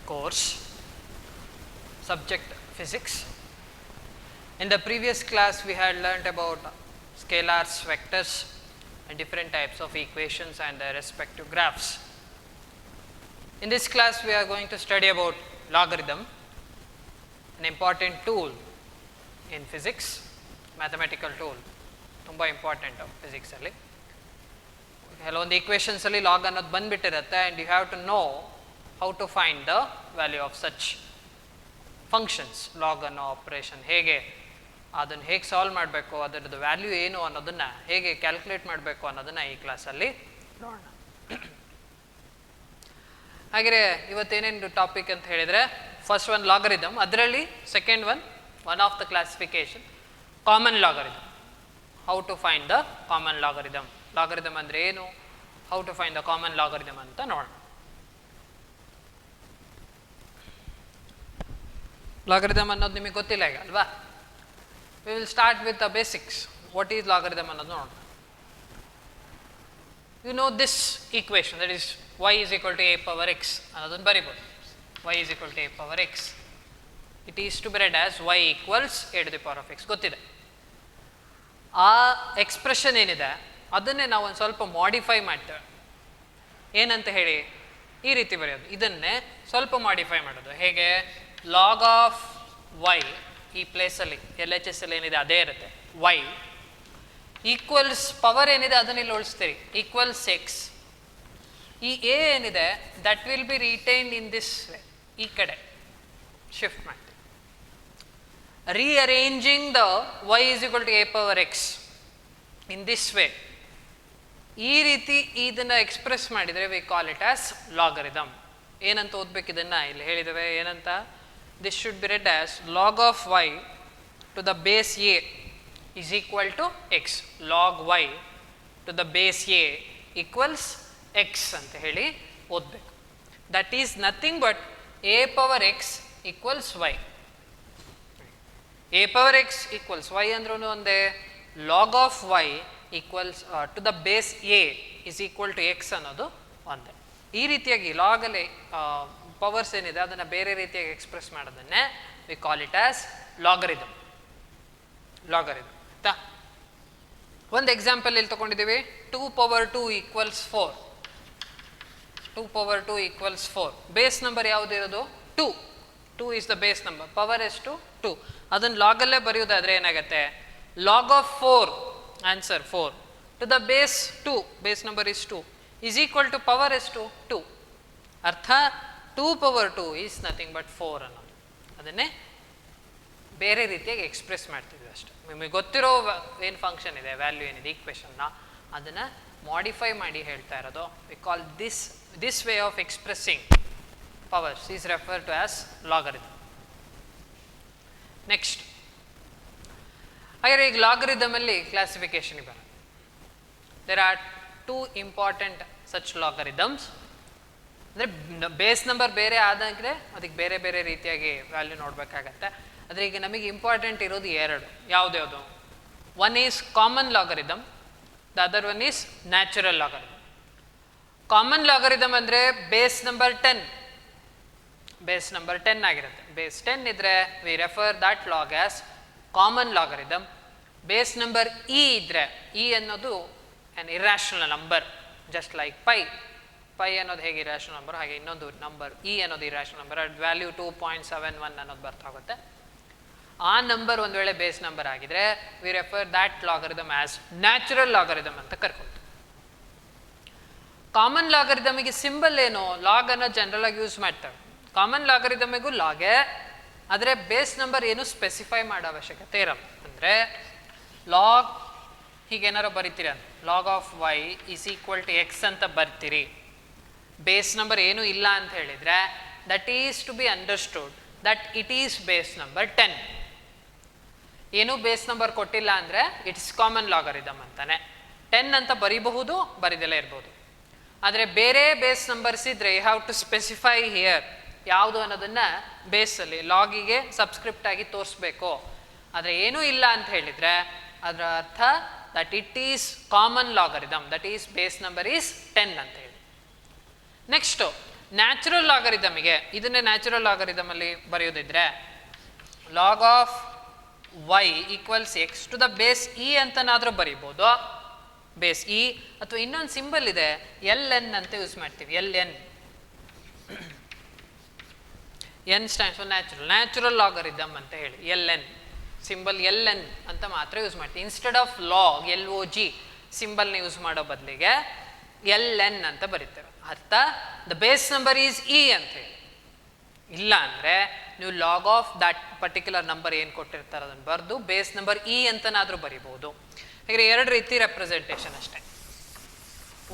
course, subject physics. In the previous class we had learnt about scalars, vectors and different types of equations and their respective graphs. In this class we are going to study about logarithm, an important tool in physics, mathematical tool, tumba important physics alli. ಕೆಲವೊಂದು equations ಅಲ್ಲಿ log ಅನ್ನೋದು ಬಂದ್ಬಿಟ್ಟಿರುತ್ತೆ and you have to know how to find the value of such functions. Log ಅನ್ನೋ operation ಹೇಗೆ, ಅದನ್ನು ಹೇಗೆ solve ಮಾಡಬೇಕು, ಅದರದ್ದು ವ್ಯಾಲ್ಯೂ ಏನು ಅನ್ನೋದನ್ನು ಹೇಗೆ ಕ್ಯಾಲ್ಕುಲೇಟ್ ಮಾಡಬೇಕು ಅನ್ನೋದನ್ನು ಈ ಕ್ಲಾಸಲ್ಲಿ ನೋಡೋಣ. ಹಾಗೆ ಇವತ್ತೇನೇನು ಟಾಪಿಕ್ ಅಂತ ಹೇಳಿದರೆ, ಫಸ್ಟ್ ಒನ್ ಲಾಗರಿದಮ್, ಅದರಲ್ಲಿ second one of the classification common logarithm. How to find the common logarithm, logarithm ಅಂದರೆ ಏನು, ಹೌ ಟು ಫೈಂಡ್ ದ ಕಾಮನ್ ಲಾಗರಿದಮ್ ಅಂತ ನೋಡೋಣ. ಲಾಗರಿದಮ್ ಅನ್ನೋದು ನಿಮಗೆ ಗೊತ್ತಿಲ್ಲ ಈಗ ಅಲ್ವಾ? We will start with the basics. What is logarithm ಅನ್ನೋದು ನೋಡೋಣ. You know this equation, that is y is equal to a power x ಅನ್ನೋದನ್ನು ಬರಿಬೋದು. y is equal to a power x. It is to be read as y equals a to the power of x. ಗೊತ್ತಿದೆ. ಆ expression ಏನಿದೆ ಅದನ್ನೇ ನಾವು ಒಂದು ಸ್ವಲ್ಪ modify ಮಾಡ್ತೇವೆ. ಏನಂತ ಹೇಳಿ, ಈ ರೀತಿ ಬರೆಯೋದು. ಇದನ್ನೇ ಸ್ವಲ್ಪ ಮಾಡಿಫೈ ಮಾಡೋದು. ಹೇಗೆ, ಲಾಗ್ ಆಫ್ ವೈ ಈ ಪ್ಲೇಸಲ್ಲಿ ಎಲ್ ಎಚ್ ಎಸ್ ಅಲ್ಲಿ ಏನಿದೆ ಅದೇ ಇರುತ್ತೆ. ವೈ ಈಕ್ವಲ್ಸ್ ಪವರ್ ಏನಿದೆ ಅದನ್ನ ಇಲ್ಲಿ ಉಳಿಸ್ತೀರಿ, ಈಕ್ವಲ್ಸ್ ಎಕ್ಸ್. ಈ ಎ ಏನಿದೆ that will B retained in this way, ಈ ಕಡೆ ಶಿಫ್ಟ್ ಮಾಡ್ತೀವಿ. rearranging the y is equal to a power x in this way, ಈ ರೀತಿ ಇದನ್ನ ಎಕ್ಸ್ಪ್ರೆಸ್ ಮಾಡಿದರೆ we call it as logarithm. ಏನಂತ ಓದ್ಬೇಕು ಇದನ್ನ, ಇಲ್ಲಿ ಹೇಳಿದ್ದೇವೆ ಏನಂತ, this should be read as log of y to the base a is equal to x. Log y to the base a equals x ಅಂತ ಹೇಳಿ ಓದಬೇಕು. That is nothing but a power x equals y. A power x equals y ಅಂದ್ರೂ ಒಂದೇ, log of y equals to the base a is equal to X ಅನ್ನೋದು ಒಂದೇ. ಈ ರೀತಿಯಾಗಿ ಲಾಗಲ್ಲಿ powers ಏನಿದೆ ಅದನ್ನು ಬೇರೆ ರೀತಿಯಾಗಿ ಎಕ್ಸ್ಪ್ರೆಸ್ ಮಾಡೋದನ್ನೇ we call it as logarithm. Logarithm ಆಯ್ತಾ? ಒಂದು ಎಕ್ಸಾಂಪಲ್ ಇಲ್ಲಿ ತಗೊಂಡಿದ್ದೀವಿ. 2 power 2 equals 4. 2 power 2 equals 4. Base number ಯಾವುದಿರೋದು? 2. 2 is the base number. Power ಎಷ್ಟು? 2. ಅದನ್ನು ಲಾಗಲ್ಲೇ ಬರೆಯೋದಾದರೆ ಏನಾಗುತ್ತೆ, log of 4 answer 4 to the base 2, base number is 2 is equal to power ಎಷ್ಟು? 2. ಅರ್ಥ 2 power 2 ಈಸ್ ನಥಿಂಗ್ ಬಟ್ 4 ಅನ್ನೋದು. ಅದನ್ನೇ ಬೇರೆ ರೀತಿಯಾಗಿ ಎಕ್ಸ್ಪ್ರೆಸ್ ಮಾಡ್ತಿದ್ವಿ ಅಷ್ಟೆ. ನಿಮಗೆ ಗೊತ್ತಿರೋ ಏನು ಫಂಕ್ಷನ್ ಇದೆ, ವ್ಯಾಲ್ಯೂ ಏನಿದೆ, ಈಕ್ವೇಷನ್ನ ಅದನ್ನು ಮಾಡಿಫೈ ಮಾಡಿ ಹೇಳ್ತಾ ಇರೋದು. We call this way of expressing powers is referred to as logarithm. Next, ಹಾಗೆ ಈಗ ಲಾಗರಿದಮ್ ಅಲ್ಲಿ ಕ್ಲಾಸಿಫಿಕೇಶನ್ ಬರುತ್ತೆ. There are 2 important such logarithms. ಅಂದರೆ ಬೇಸ್ ನಂಬರ್ ಬೇರೆ ಆದಾಗಲೇ ಅದಕ್ಕೆ ಬೇರೆ ಬೇರೆ ರೀತಿಯಾಗಿ ವ್ಯಾಲ್ಯೂ ನೋಡಬೇಕಾಗತ್ತೆ. ಆದರೆ ಈಗ ನಮಗೆ ಇಂಪಾರ್ಟೆಂಟ್ ಇರೋದು 2. ಯಾವುದ್ಯಾವುದು? One is common logarithm, the other one is natural logarithm. Common logarithm ಅಂದರೆ ಬೇಸ್ ನಂಬರ್ 10, ಬೇಸ್ ನಂಬರ್ 10 ಆಗಿರುತ್ತೆ. ಬೇಸ್ 10 ಇದ್ರೆ we refer that log as common logarithm. Base number e ಇದ್ರೆ, ಇ ಅನ್ನೋದು an irrational number, just like pi. Pi ಅನ್ನೋದು ಹೇಗೆ irrational number, ಹಾಗೆ ಇನ್ನೊಂದು number e ಅನ್ನೋದು ಇರ್ಯಾಷನಲ್ ನಂಬರ್. ಅಟ್ ವ್ಯಾಲ್ಯೂ 2.71 ಅನ್ನೋದು ಬರ್ತಾಗುತ್ತೆ. ಆ ನಂಬರ್ ಒಂದು ವೇಳೆ ಬೇಸ್ ನಂಬರ್ ಆಗಿದ್ರೆ we refer that logarithm as natural logarithm ಅಂತ ಕರ್ಕೊಳ್ತೀವಿ. ಕಾಮನ್ ಲಾಗರಿದಮಿಗೆ ಸಿಂಬಲ್ ಏನು? ಲಾಗ್ ಅನ್ನೋ ಜನರಲ್ ಆಗಿ ಯೂಸ್ ಮಾಡ್ತೇವೆ. ಕಾಮನ್ ಲಾಗರಿದಮಿಗೂ ಲಾಗೆ, ಆದರೆ ಬೇಸ್ ನಂಬರ್ ಏನು ಸ್ಪೆಸಿಫೈ ಮಾಡೋ ಅವಶ್ಯಕತೆ ಇರಲ್ಲ. ಅಂದರೆ ಲಾಗ್ ಹೀಗೇನಾರು ಬರಿತೀರ, log of y is equal to x ಅಂತ ಬರ್ತೀರಿ. ಬೇಸ್ ನಂಬರ್ ಏನೂ ಇಲ್ಲ ಅಂತ ಹೇಳಿದರೆ that is to be understood that it is base number 10. ಏನೂ ಬೇಸ್ ನಂಬರ್ ಕೊಟ್ಟಿಲ್ಲ ಅಂದರೆ ಇಟ್ಸ್ ಕಾಮನ್ ಲಾಗರಿದಮ್ ಅಂತಾನೆ. 10 ಅಂತ ಬರೀಬಹುದು, ಬರಿದಲ್ಲೇ ಇರ್ಬೋದು. ಆದರೆ ಬೇರೆ ಬೇಸ್ ನಂಬರ್ಸ್ ಇದ್ದರೆ you have to specify here ಯಾವುದು ಅನ್ನೋದನ್ನು ಬೇಸಲ್ಲಿ ಲಾಗಿಗೆ ಸಬ್ಸ್ಕ್ರಿಪ್ಟ್ ಆಗಿ ತೋರಿಸ್ಬೇಕು. ಆದರೆ ಏನೂ ಇಲ್ಲ ಅಂತ ಹೇಳಿದರೆ ಅದರ ಅರ್ಥ that it is common logarithm, that is base number is 10 ಅಂತ ಹೇಳಿ. ನೆಕ್ಸ್ಟು ನ್ಯಾಚುರಲ್ ಲಾಗರಿದಮಿಗೆ ಇದನ್ನೇ ನ್ಯಾಚುರಲ್ ಲಾಗರಿದಮಲ್ಲಿ ಬರೆಯೋದಿದ್ರೆ log of y equals x to the base e ಅಂತನಾದರೂ ಬರಿಬೋದು, ಬೇಸ್ ಇ, ಅಥವಾ ಇನ್ನೊಂದು ಸಿಂಬಲ್ ಇದೆ ಎಲ್ ಎನ್ ಅಂತ ಯೂಸ್ ಮಾಡ್ತೀವಿ. L N, N stands for natural logarithm ಅಂತ ಹೇಳಿ. L N symbol L N ಅಂತ ಮಾತ್ರ ಯೂಸ್ ಮಾಡ್ತೀವಿ. Instead of log L O G ಸಿಂಬಲ್ನ use ಮಾಡೋ ಬದಲಿಗೆ ಎಲ್ ಎನ್ ಅಂತ ಬರೀತೇವೆ. ಅರ್ಥ the base number is e ಅಂತ ಹೇಳಿ. ಇಲ್ಲ ಅಂದರೆ ನೀವು log of that particular number ಏನು ಕೊಟ್ಟಿರ್ತಾರೆ ಅದನ್ನು ಬರೆದು ಬೇಸ್ ನಂಬರ್ ಇ ಅಂತನಾದರೂ ಬರಿಬೋದು. ಹಾಗೆ ಎರಡು ರೀತಿ ರೆಪ್ರೆಸೆಂಟೇಷನ್ ಅಷ್ಟೇ.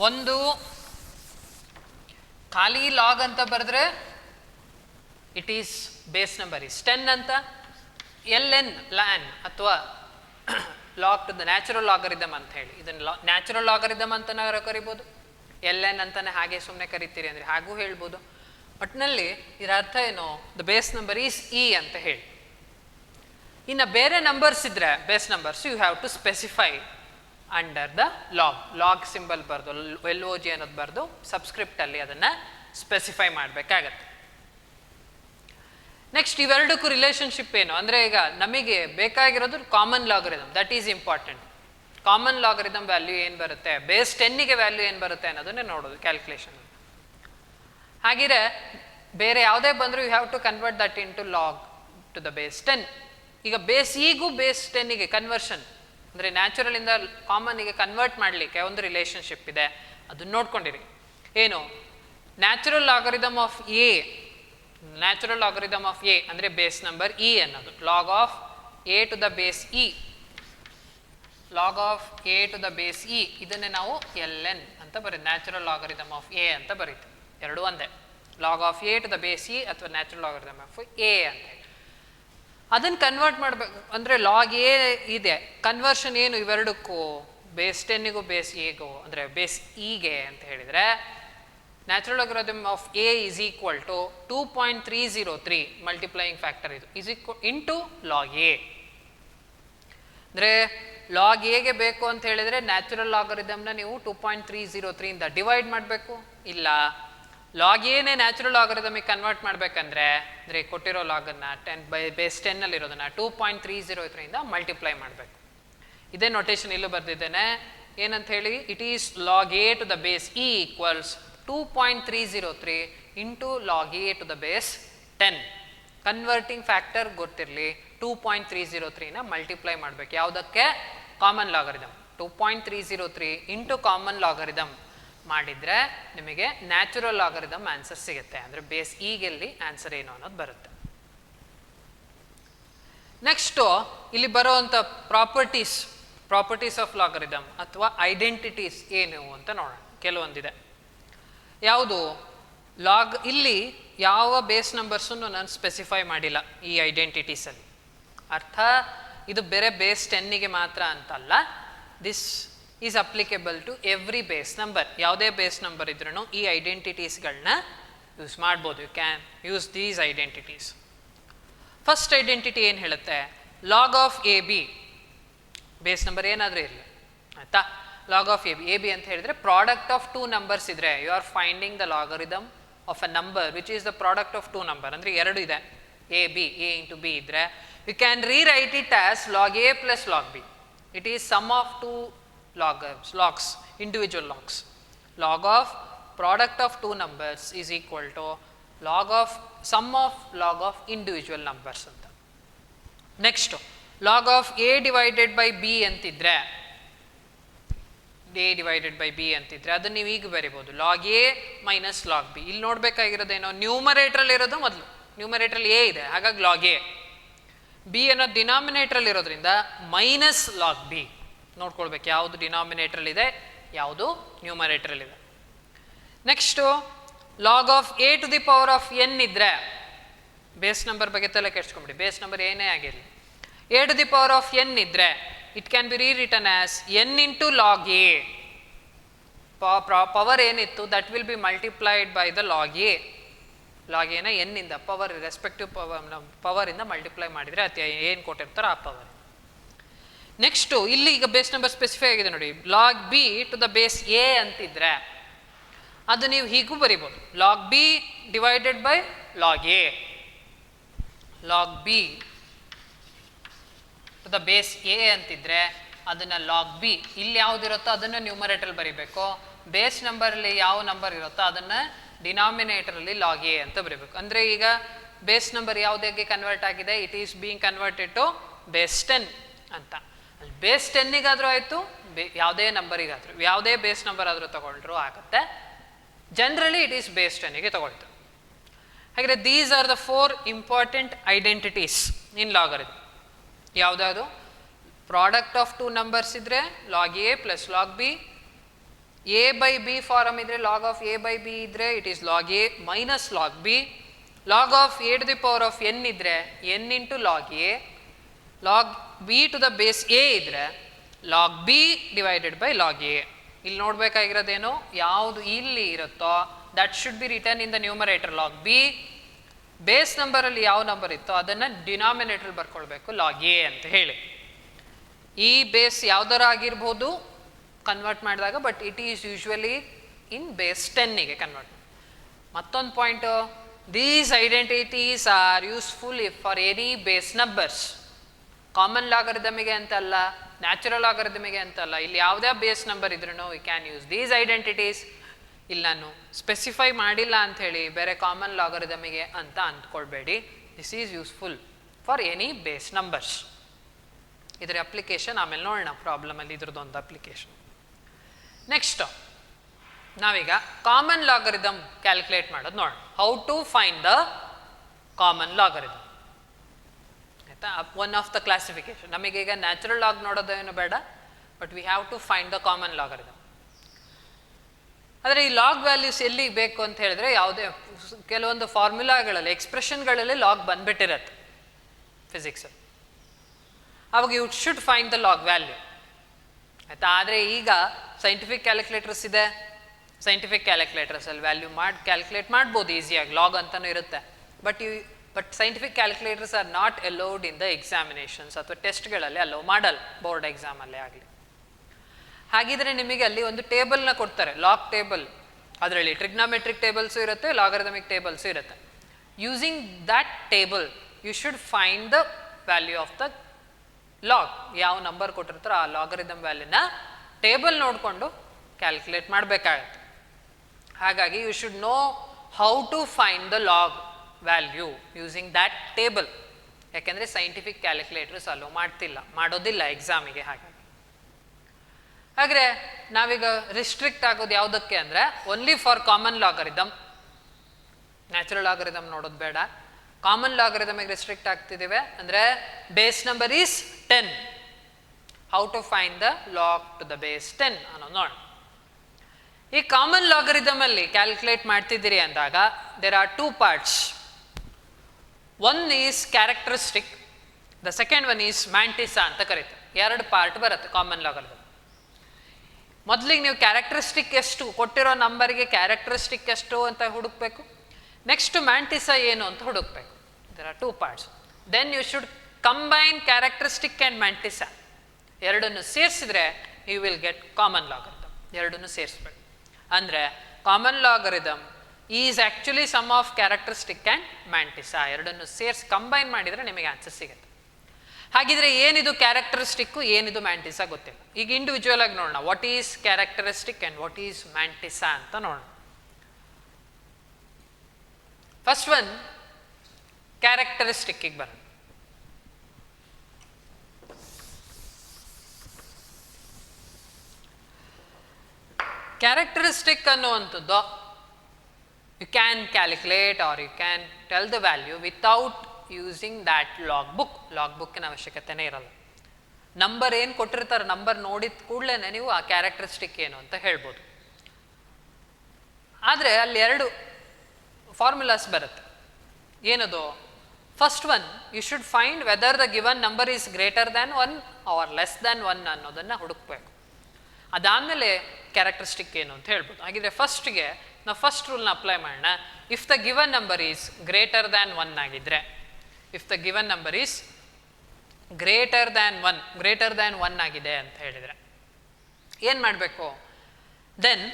ಒಂದು ಖಾಲಿ ಲಾಗ್ ಅಂತ ಬರೆದ್ರೆ it is base number is 10 ಅಂತ. ಎಲ್ ಎನ್ ಲ್ಯಾನ್ ಅಥವಾ log to the natural logarithm ಅಂತ ಹೇಳಿ ಇದನ್ನು ನ್ಯಾಚುರಲ್ ಲಾಗರಿದಮ್ ಅಂತ ಕರಿಬೋದು. ಎಲ್ ಎನ್ ಅಂತಾನೆ ಹಾಗೆ ಸುಮ್ಮನೆ ಕರಿತೀರಿ ಅಂದರೆ ಹಾಗೂ ಹೇಳ್ಬೋದು. ಒಟ್ಟಿನಲ್ಲಿ ಇದರ ಅರ್ಥ ಏನು, the base number is e ಅಂತ ಹೇಳಿ. ಇನ್ನು ಬೇರೆ ನಂಬರ್ಸ್ ಇದ್ರೆ base numbers you have to specify under the log symbol ಬರೆದು ಎಲ್ ಒ ಜಿ ಅನ್ನೋದು ಬರೆದು ಸಬ್ಸ್ಕ್ರಿಪ್ಟಲ್ಲಿ ಅದನ್ನು ಸ್ಪೆಸಿಫೈ ಮಾಡಬೇಕಾಗತ್ತೆ. ನೆಕ್ಸ್ಟ್ ಇವೆರಡಕ್ಕೂ ರಿಲೇಷನ್ಶಿಪ್ ಏನು ಅಂದರೆ, ಈಗ ನಮಗೆ ಬೇಕಾಗಿರೋದು common logarithm, that is important. Common logarithm value ಏನು ಬರುತ್ತೆ, ಬೇಸ್ 10ಗೆ ವ್ಯಾಲ್ಯೂ ಏನು ಬರುತ್ತೆ ಅನ್ನೋದನ್ನೇ ನೋಡೋದು ಕ್ಯಾಲ್ಕುಲೇಷನ್. ಹಾಗಿದ್ರೆ ಬೇರೆ ಯಾವುದೇ ಬಂದರೂ you have to convert that into log to the base 10. ಈಗ ಬೇಸ್ ಇಗೂ ಬೇಸ್ 10ಗೆ ಕನ್ವರ್ಷನ್ ಅಂದರೆ ನ್ಯಾಚುರಲಿಂದ ಕಾಮನ್ಗೆ ಕನ್ವರ್ಟ್ ಮಾಡಲಿಕ್ಕೆ ಒಂದು ರಿಲೇಷನ್ಶಿಪ್ ಇದೆ, ಅದನ್ನು ನೋಡ್ಕೊಂಡಿರಿ. ಏನು, natural logarithm of a, natural logarithm of a ಅಂದರೆ ಬೇಸ್ ನಂಬರ್ ಇ ಅನ್ನೋದು log of a to the base e, log of a to the base e, ಇದನ್ನೇ ನಾವು ಎಲ್ ಎನ್ ಅಂತ ಬರೀತೀವಿ. ನ್ಯಾಚುರಲ್ ಲಾಗರಿದಮ್ ಆಫ್ ಎ ಅಂತ ಬರೀತೀವಿ. ಎರಡು ಒಂದೇ, log of a to the base e ಅಥವಾ ನ್ಯಾಚುರಲ್ ಲಾಗರಿದಮ್ ಆಫ್ ಎ ಅಂತ ಹೇಳಿ. ಅದನ್ನು ಕನ್ವರ್ಟ್ ಮಾಡಬೇಕು ಅಂದರೆ ಲಾಗ್ ಎ ಇದೆ, ಕನ್ವರ್ಷನ್ ಏನು ಇವೆರಡಕ್ಕೂ, ಬೇಸ್ 10ಗೂ ಬೇಸ್ ಎಗೂ ಅಂದರೆ ಬೇಸ್ ಇಗೆ ಅಂತ ಹೇಳಿದರೆ natural logarithm of a is equal to 2.303 multiplying factor ಇದು is equal into log a. ಅಂದರೆ ಲಾಗ್ ಎಗೆ ಬೇಕು ಅಂತ ಹೇಳಿದರೆ ನ್ಯಾಚುರಲ್ ಲಾಗರಿದಮ್ನ ನೀವು 2.303 ಇಂದ ಡಿವೈಡ್ ಮಾಡಬೇಕು. ಇಲ್ಲ ಲಾಗ್ ಎನೇ ನ್ಯಾಚುರಲ್ ಲಾಗರಿದಮಿಗೆ ಕನ್ವರ್ಟ್ ಮಾಡಬೇಕಂದ್ರೆ ಅಂದರೆ ಕೊಟ್ಟಿರೋ ಲಾಗನ್ನು ಬೇಸ್ 10ನಲ್ಲಿರೋದನ್ನು 2.303 ಇಂದ ಮಲ್ಟಿಪ್ಲೈ ಮಾಡಬೇಕು. ಇದೇ ನೊಟೇಷನ್ ಇಲ್ಲೂ ಬರೆದಿದ್ದೇನೆ. ಏನಂತ ಹೇಳಿ, it is log a to the base e equals 2.303 into log a to the base 10. Converting factor ಗೊತ್ತಿರಲಿ, 2.303ನ ಮಲ್ಟಿಪ್ಲೈ ಮಾಡಬೇಕು. ಯಾವುದಕ್ಕೆ, common logarithm. 2.303 into common logarithm ಮಾಡಿದರೆ ನಿಮಗೆ ನ್ಯಾಚುರಲ್ ಲಾಗರಿದಮ್ ಆನ್ಸರ್ ಸಿಗುತ್ತೆ. ಅಂದರೆ ಬೇಸ್ ಈಗೆಲ್ಲಿ ಆನ್ಸರ್ ಏನು ಅನ್ನೋದು ಬರುತ್ತೆ. ನೆಕ್ಸ್ಟು ಇಲ್ಲಿ ಬರೋವಂಥ ಪ್ರಾಪರ್ಟೀಸ್ ಆಫ್ ಲಾಗರಿದಮ್ ಅಥವಾ ಐಡೆಂಟಿಟೀಸ್ ಏನು ಅಂತ ನೋಡೋಣ. ಕೆಲವೊಂದಿದೆ. ಯಾವುದು, ಲಾಗ್ ಇಲ್ಲಿ ಯಾವ ಬೇಸ್ ನಂಬರ್ಸನ್ನು ನಾನು ಸ್ಪೆಸಿಫೈ ಮಾಡಿಲ್ಲ ಈ ಐಡೆಂಟಿಟೀಸಲ್ಲಿ. ಅರ್ಥ ಇದು ಬೇರೆ ಬೇಸ್ 10ಗೆ ಮಾತ್ರ ಅಂತಲ್ಲ, this is applicable to every base number. ಯಾವುದೇ ಬೇಸ್ ನಂಬರ್ ಇದ್ರೂ ಈ ಐಡೆಂಟಿಟೀಸ್ಗಳನ್ನ ಯೂಸ್ ಮಾಡ್ಬೋದು. You can use these identities. First identity ಏನು ಹೇಳುತ್ತೆ, log of a b, base number ಏನಾದರೂ ಇರಲಿ ಆಯಿತಾ. ಲಾಗ್ ಆಫ್ ಎ ಬಿ ಅಂತ ಹೇಳಿದರೆ ಪ್ರಾಡಕ್ಟ್ ಆಫ್ 2 ನಂಬರ್ಸ್ ಇದ್ದರೆ you are finding the logarithm of a number which is the product of 2 number. ಅಂದರೆ ಎರಡು ಇದೆ, a b, a into B ಇದ್ದರೆ you can rewrite it as log a plus log b. It is sum of 2 logs, individual logs. Log of product of 2 numbers is equal to log of sum of log of individual numbers ಅಂತ. Next log of a divided by b ಅಂತಿದ್ರೆ, a divided by b ಅಂತಿದ್ರೆ ಅದನ್ನು ನೀವು ಈಗ ಬರಿಬೋದು log a minus log b. ಇಲ್ಲಿ ನೋಡಬೇಕಾಗಿರೋದೇನೋ, ನ್ಯೂಮರೇಟ್ರಲ್ಲಿ ಇರೋದು ಮೊದಲು, ನ್ಯೂಮರೇಟ್ರಲ್ಲಿ a ಇದೆ ಹಾಗಾಗಿ log a, b ಅನ್ನೋ ಡಿನಾಮಿನೇಟ್ರಲ್ಲಿ ಇರೋದ್ರಿಂದ ಮೈನಸ್ ಲಾಗ್ ಬಿ. ನೋಡ್ಕೊಳ್ಬೇಕು ಯಾವುದು ಡಿನಾಮಿನೇಟ್ರಲ್ಲಿದೆ, ಯಾವುದು ನ್ಯೂಮರೇಟ್ರಲ್ಲಿದೆ. Next log of a to the power of n ಇದ್ದರೆ, ಬೇಸ್ ನಂಬರ್ ಬಗ್ಗೆ ತಲೆ ಕೆಡ್ಸ್ಕೊಂಬಿಡಿ, ಬೇಸ್ ನಂಬರ್ ಏನೇ ಆಗಿರಲಿ, a to the power of n ಇದ್ದರೆ it can be rewritten as n into log a. Power ಏನಿತ್ತು that will be multiplied by the log a. Log ಎನ ಎನ್ನಿಂದ ಪವರ್ ರೆಸ್ಪೆಕ್ಟಿವ್ ಪವರಿಂದ ಮಲ್ಟಿಪ್ಲೈ ಮಾಡಿದರೆ ಅತಿ ಏನು ಕೊಟ್ಟಿರ್ತಾರೋ ಆ ಪವರ್. ನೆಕ್ಸ್ಟು ಇಲ್ಲಿ ಈಗ ಬೇಸ್ ನಂಬರ್ ಸ್ಪೆಸಿಫೈ ಆಗಿದೆ ನೋಡಿ, log b to the base a ಅಂತಿದ್ರೆ ಅದು ನೀವು ಹೀಗೂ ಬರಿಬೋದು, log b divided by log a. Log b to the base a ಅಂತಿದ್ರೆ ಅದನ್ನು ಲಾಗ್ ಬಿ ಇಲ್ಲಿ ಯಾವುದಿರುತ್ತೋ ಅದನ್ನು ನ್ಯೂಮರೇಟರ್ ಬರಿಬೇಕು, ಬೇಸ್ ನಂಬರಲ್ಲಿ ಯಾವ ನಂಬರ್ ಇರುತ್ತೋ ಅದನ್ನು ಡಿನಾಮಿನೇಟರಲ್ಲಿ ಲಾಗ್ ಎ ಅಂತ ಬರೀಬೇಕು. ಅಂದರೆ ಈಗ ಬೇಸ್ ನಂಬರ್ ಯಾವುದಕ್ಕೆ ಕನ್ವರ್ಟ್ ಆಗಿದೆ, it is being converted to base 10 ಅಂತ. ಅಲ್ಲಿ ಬೇಸ್ 10ಗಾದರೂ ಆಯಿತು, ಯಾವುದೇ ನಂಬರಿಗಾದರೂ ಯಾವುದೇ ಬೇಸ್ ನಂಬರ್ ಆದರೂ ತಗೊಂಡ್ರು ಆಗುತ್ತೆ. ಜನರಲಿ ಇಟ್ ಈಸ್ ಬೇಸ್ 10ಗೆ ತಗೊಳ್ತಾರೆ. ಹಾಗೆ these are the 4 important identities in logarithm. ಯಾವುದಾದ್ರು ಪ್ರಾಡಕ್ಟ್ ಆಫ್ 2 ನಂಬರ್ಸ್ ಇದ್ದರೆ log a plus log b, a by b form ಇದ್ದರೆ log of a by b ಇದ್ದರೆ it is log a minus log b, log of a to the power of n ಇದ್ದರೆ n into log a, log b to the base a ಇದ್ದರೆ log b divided by log a. ಇಲ್ಲಿ ನೋಡಬೇಕಾಗಿರೋದೇನು, ಯಾವುದು ಇಲ್ಲಿ ಇರುತ್ತೋ that should be return in the numerator log b, base ನಂಬರಲ್ಲಿ ಯಾವ number ಇತ್ತೋ ಅದನ್ನು ಡಿನಾಮಿನೇಟರ್ ಬರ್ಕೊಳ್ಬೇಕು ಲಾಗ್ ಎ ಅಂತ ಹೇಳಿ. ಈ ಬೇಸ್ ಯಾವ್ದಾರ ಆಗಿರ್ಬೋದು ಕನ್ವರ್ಟ್ ಮಾಡಿದಾಗ, but it is usually in base 10ಗೆ convert. ಮತ್ತೊಂದು point, these identities R useful for any base numbers. Common ಲಾಗರಿಥಮಿಗೆ ಅಂತಲ್ಲ, ನ್ಯಾಚುರಲ್ ಲಾಗರಿಥಮಿಗೆ ಅಂತಲ್ಲ, ಇಲ್ಲಿ ಯಾವುದೇ ಬೇಸ್ ನಂಬರ್ ಇದ್ರೂ we can use these identities. ಇಲ್ಲಿ ನಾನು ಸ್ಪೆಸಿಫೈ ಮಾಡಿಲ್ಲ ಅಂಥೇಳಿ ಬೇರೆ ಕಾಮನ್ ಲಾಗರಿಥಮಿಗೆ ಅಂತ ಅಂದ್ಕೊಳ್ಬೇಡಿ. This is useful for any base numbers. ಇದರ ಅಪ್ಲಿಕೇಶನ್ ಆಮೇಲೆ ನೋಡೋಣ, ಪ್ರಾಬ್ಲಮಲ್ಲಿ ಇದ್ರದ್ದೊಂದು ಅಪ್ಲಿಕೇಶನ್. ನೆಕ್ಸ್ಟ್ ನಾವೀಗ ಕಾಮನ್ ಲಾಗರಿಥಮ್ ಕ್ಯಾಲ್ಕುಲೇಟ್ ಮಾಡೋದು ನೋಡೋಣ. How to find the common logarithm ಆಯಿತಾ. One of the classification. ನಮಗೀಗ ನ್ಯಾಚುರಲ್ ಲಾಗ್ ನೋಡೋದೇನು ಬೇಡ, but we have to find the common logarithm. ಆದರೆ ಈ ಲಾಗ್ ವ್ಯಾಲ್ಯೂಸ್ ಎಲ್ಲಿ ಬೇಕು ಅಂತ ಹೇಳಿದ್ರೆ, ಯಾವುದೇ ಕೆಲವೊಂದು ಫಾರ್ಮುಲಾಗಳಲ್ಲಿ ಎಕ್ಸ್ಪ್ರೆಷನ್ಗಳಲ್ಲಿ ಲಾಗ್ ಬಂದ್ಬಿಟ್ಟಿರತ್ತೆ ಫಿಸಿಕ್ಸಲ್ಲಿ, ಅವಾಗ you should find the log value ಆಯಿತಾ. ಆದರೆ ಈಗ ಸೈಂಟಿಫಿಕ್ ಕ್ಯಾಲ್ಕುಲೇಟರ್ಸ್ ಇದೆ, ಸೈಂಟಿಫಿಕ್ ಕ್ಯಾಲ್ಕುಲೇಟರ್ಸಲ್ಲಿ ವ್ಯಾಲ್ಯೂ ಕ್ಯಾಲ್ಕುಲೇಟ್ ಮಾಡ್ಬೋದು ಈಸಿಯಾಗಿ, ಲಾಗ್ ಅಂತಲೂ ಇರುತ್ತೆ. But scientific calculators are not allowed in the examinations ಅಥವಾ ಟೆಸ್ಟ್ಗಳಲ್ಲಿ ಅಲೋ ಮಾಡಲ್ಲ, ಬೋರ್ಡ್ ಎಕ್ಸಾಮಲ್ಲೇ ಆಗಲಿ. ಹಾಗಿದ್ರೆ ನಿಮಗೆ ಅಲ್ಲಿ ಒಂದು ಟೇಬಲ್ನ ಕೊಡ್ತಾರೆ, ಲಾಗ್ ಟೇಬಲ್. ಅದರಲ್ಲಿ ಟ್ರಿಗ್ನಾಮೆಟ್ರಿಕ್ ಟೇಬಲ್ಸು ಇರುತ್ತೆ, ಲಾಗರಿಥಮಿಕ್ ಟೇಬಲ್ಸು ಇರುತ್ತೆ. Using that table you should find the value of the log. ಯಾವ ನಂಬರ್ ಕೊಟ್ಟಿರ್ತಾರೋ ಆ ಲಾಗರಿಥಮ್ ವ್ಯಾಲ್ಯೂನ ಟೇಬಲ್ ನೋಡಿಕೊಂಡು ಕ್ಯಾಲ್ಕುಲೇಟ್ ಮಾಡಬೇಕಾಗತ್ತೆ. ಹಾಗಾಗಿ you should know how to find the log value using that table. ಯಾಕೆಂದರೆ ಸೈಂಟಿಫಿಕ್ ಕ್ಯಾಲ್ಕುಲೇಟರ್ಸ್ ಅಲೋ ಮಾಡೋದಿಲ್ಲ ಎಕ್ಸಾಮಿಗೆ. ಹಾಗಾದರೆ ನಾವೀಗ ರಿಸ್ಟ್ರಿಕ್ಟ್ ಆಗೋದು ಯಾವುದಕ್ಕೆ ಅಂದರೆ only for common logarithm. Natural logarithm ನೋಡೋದು ಬೇಡ, ಕಾಮನ್ ಲಾಗರಿಥಮಿಗೆ ರಿಸ್ಟ್ರಿಕ್ಟ್ ಆಗ್ತಿದ್ದೇವೆ. ಅಂದರೆ base number is 10. How to find the log to the base 10 ಅನ್ನೋದು ನೋಡಿ. ಈ ಕಾಮನ್ ಲಾಗರಿಥಮಲ್ಲಿ ಕ್ಯಾಲ್ಕುಲೇಟ್ ಮಾಡ್ತಿದ್ದೀರಿ ಅಂದಾಗ there are 2 parts. One is characteristic, the second one is mantissa ಅಂತ ಕರೀತಾರೆ. 2 ಪಾರ್ಟ್ ಬರುತ್ತೆ ಕಾಮನ್ ಲಾಗರಿಥಮ್. ಮೊದಲಿಗೆ ನೀವು ಕ್ಯಾರೆಕ್ಟರಿಸ್ಟಿಕ್ ಎಷ್ಟು ಕೊಟ್ಟಿರೋ ನಂಬರಿಗೆ ಕ್ಯಾರೆಕ್ಟರಿಸ್ಟಿಕ್ ಎಷ್ಟು ಅಂತ ಹುಡುಕಬೇಕು. ನೆಕ್ಸ್ಟ್ ಮ್ಯಾಂಟಿಸಾ ಏನು ಅಂತ ಹುಡುಕಬೇಕು. There are 2 parts. Then you should combine characteristic and mantissa. ಎರಡನ್ನು ಸೇರಿಸಿದ್ರೆ you will get common logarithm. ಎರಡನ್ನು ಸೇರಿಸ್ಬೇಕು. ಅಂದರೆ common logarithm is actually sum of characteristic and mantissa. ಎರಡನ್ನು ಸೇರಿಸಿ ಕಂಬೈನ್ ಮಾಡಿದರೆ ನಿಮಗೆ ಆನ್ಸರ್ ಸಿಗುತ್ತೆ. ಹಾಗಿದ್ರೆ ಏನಿದು ಕ್ಯಾರೆಕ್ಟರಿಸ್ಟಿಕ್ಕು, ಏನಿದು ಮ್ಯಾಂಟಿಸಾ ಗೊತ್ತಿಲ್ಲ. ಈಗ ಇಂಡಿವಿಜುವಲ್ ಆಗಿ ನೋಡೋಣ, what is characteristic and what is mantissa ಅಂತ ನೋಡೋಣ. ಫಸ್ಟ್ ಒನ್ ಕ್ಯಾರೆಕ್ಟರಿಸ್ಟಿಕ್ಕಿಗೆ ಬರೋಣ. ಕ್ಯಾರೆಕ್ಟರಿಸ್ಟಿಕ್ ಅನ್ನುವಂಥದ್ದು you can calculate or you can tell the value without using that log book. Log ಬುಕ್ಕಿನ ಅವಶ್ಯಕತೆನೇ ಇರಲ್ಲ. ನಂಬರ್ ಏನು ಕೊಟ್ಟಿರ್ತಾರೆ, ನಂಬರ್ ನೋಡಿದ ಕೂಡಲೇ ನೀವು ಆ ಕ್ಯಾರೆಕ್ಟರಿಸ್ಟಿಕ್ ಏನು ಅಂತ ಹೇಳ್ಬೋದು. ಆದರೆ ಅಲ್ಲಿ 2 ಫಾರ್ಮುಲಾಸ್ ಬರುತ್ತೆ. ಏನದು? First one, you should find whether the given number is greater than 1 or less than 1 ಅನ್ನೋದನ್ನು ಹುಡುಕಬೇಕು. ಅದಾದಮೇಲೆ ಕ್ಯಾರೆಕ್ಟರಿಸ್ಟಿಕ್ ಏನು ಅಂತ ಹೇಳ್ಬೋದು. ಹಾಗಿದ್ರೆ ಫಸ್ಟ್ಗೆ ನಾವು ಫಸ್ಟ್ ರೂಲ್ನ ಅಪ್ಲೈ ಮಾಡೋಣ. If the given number is greater than 1 ಆಗಿದ್ರೆ, if the given number is greater than 1 ಆಗಿದೆ ಅಂತ ಹೇಳಿದರೆ ಏನು ಮಾಡಬೇಕು? Then